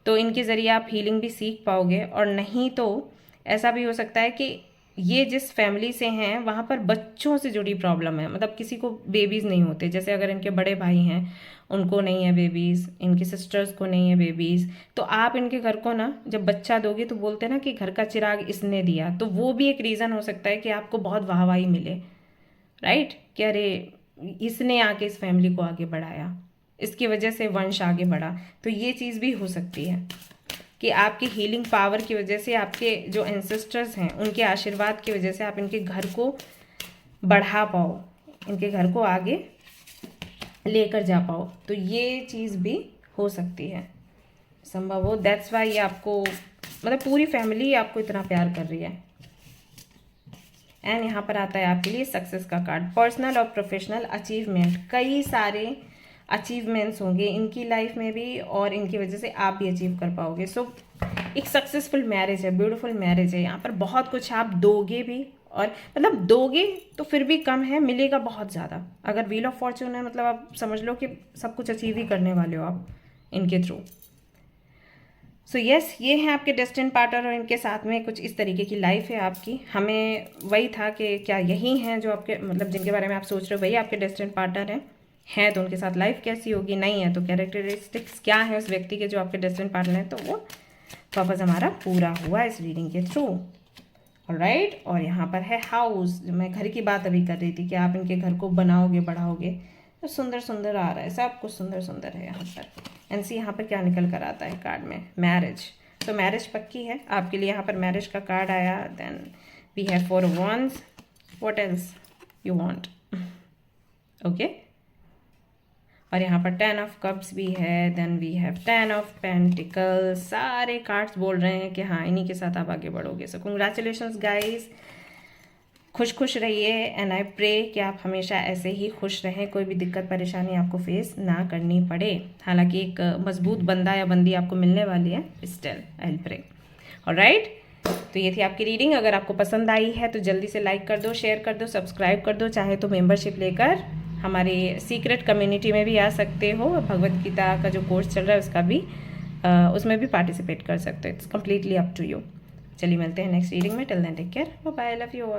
तो इनके ज़रिए आप हीलिंग भी सीख पाओगे। और नहीं तो ऐसा भी हो सकता है कि ये जिस फैमिली से हैं वहाँ पर बच्चों से जुड़ी प्रॉब्लम है, मतलब किसी को बेबीज़ नहीं होते। जैसे अगर इनके बड़े भाई हैं, उनको नहीं है बेबीज़, इनकी सिस्टर्स को नहीं है बेबीज़, तो आप इनके घर को ना जब बच्चा दोगे तो बोलते हैं ना कि घर का चिराग इसने दिया, तो वो भी एक रीज़न हो सकता है कि आपको बहुत वाहवाही मिले, राइट, कि अरे इसने आके इस फैमिली को आगे बढ़ाया, इसकी वजह से वंश आगे बढ़ा। तो ये चीज़ भी हो सकती है कि आपकी हीलिंग पावर की वजह से, आपके जो एंसेस्टर्स हैं उनके आशीर्वाद की वजह से आप इनके घर को बढ़ा पाओ, इनके घर को आगे लेकर जा पाओ। तो ये चीज़ भी हो सकती है, संभव हो। दैट्स वाई ये आपको, मतलब पूरी फैमिली आपको इतना प्यार कर रही है। एंड यहाँ पर आता है आपके लिए सक्सेस का कार्ड। पर्सनल और प्रोफेशनल अचीवमेंट, कई सारे अचीवमेंट्स होंगे इनकी लाइफ में भी, और इनकी वजह से आप भी अचीव कर पाओगे। सो एक सक्सेसफुल मैरिज है, ब्यूटीफुल मैरिज है। यहाँ पर बहुत कुछ आप दोगे भी, और मतलब दोगे तो फिर भी कम है, मिलेगा बहुत ज़्यादा। अगर व्हील ऑफ फॉर्च्यून है मतलब आप समझ लो कि सब कुछ अचीव ही करने वाले हो आप इनके थ्रू। सो यस, ये हैं आपके डेस्टिन्ड पार्टनर, और इनके साथ में कुछ इस तरीके की लाइफ है आपकी। हमें वही था कि क्या यही हैं जो आपके, मतलब जिनके बारे में आप सोच रहे हो वही आपके डेस्टिन्ड पार्टनर हैं तो उनके साथ लाइफ कैसी होगी, नहीं है तो कैरेक्टरिस्टिक्स क्या है उस व्यक्ति के जो आपके डेस्टिन्ड पार्टनर है, तो वो पर्पज़ हमारा पूरा हुआ इस रीडिंग के थ्रू। ऑलराइट, और यहाँ पर है हाउस, जो मैं घर की बात अभी कर रही थी कि आप इनके घर को बनाओगे, बढ़ाओगे, तो सुंदर सुंदर आ रहा है, सब कुछ सुंदर सुंदर है यहाँ पर। एंड सी यहाँ पर क्या निकल कर आता है कार्ड में, मैरिज। तो मैरिज पक्की है आपके लिए, यहाँ पर मैरिज का कार्ड आया। Then we have 4 of Wands, what else you want, okay. और यहाँ पर 10 of Cups भी है। Then we have 10 of Pentacles। सारे कार्ड्स बोल रहे हैं कि हाँ इन्हीं के साथ आप आगे बढ़ोगे। सो कंग्रेचुलेशंस गाइस, खुश रहिए। एंड आई प्रे कि आप हमेशा ऐसे ही खुश रहें, कोई भी दिक्कत परेशानी आपको फेस ना करनी पड़े। हालांकि एक मजबूत बंदा या बंदी आपको मिलने वाली है, स्टिल आई प्रे। ऑलराइट, तो ये थी आपकी रीडिंग। अगर आपको पसंद आई है तो जल्दी से लाइक कर दो, शेयर कर दो, सब्सक्राइब कर दो, चाहे तो मेंबरशिप लेकर हमारे सीक्रेट कम्युनिटी में भी आ सकते हो, भगवत गीता का जो कोर्स चल रहा है उसका भी उसमें भी पार्टिसिपेट कर सकते हो। It's completely up to you. चलिए मिलते हैं नेक्स्ट रीडिंग में। Till then take care, bye bye, love you all.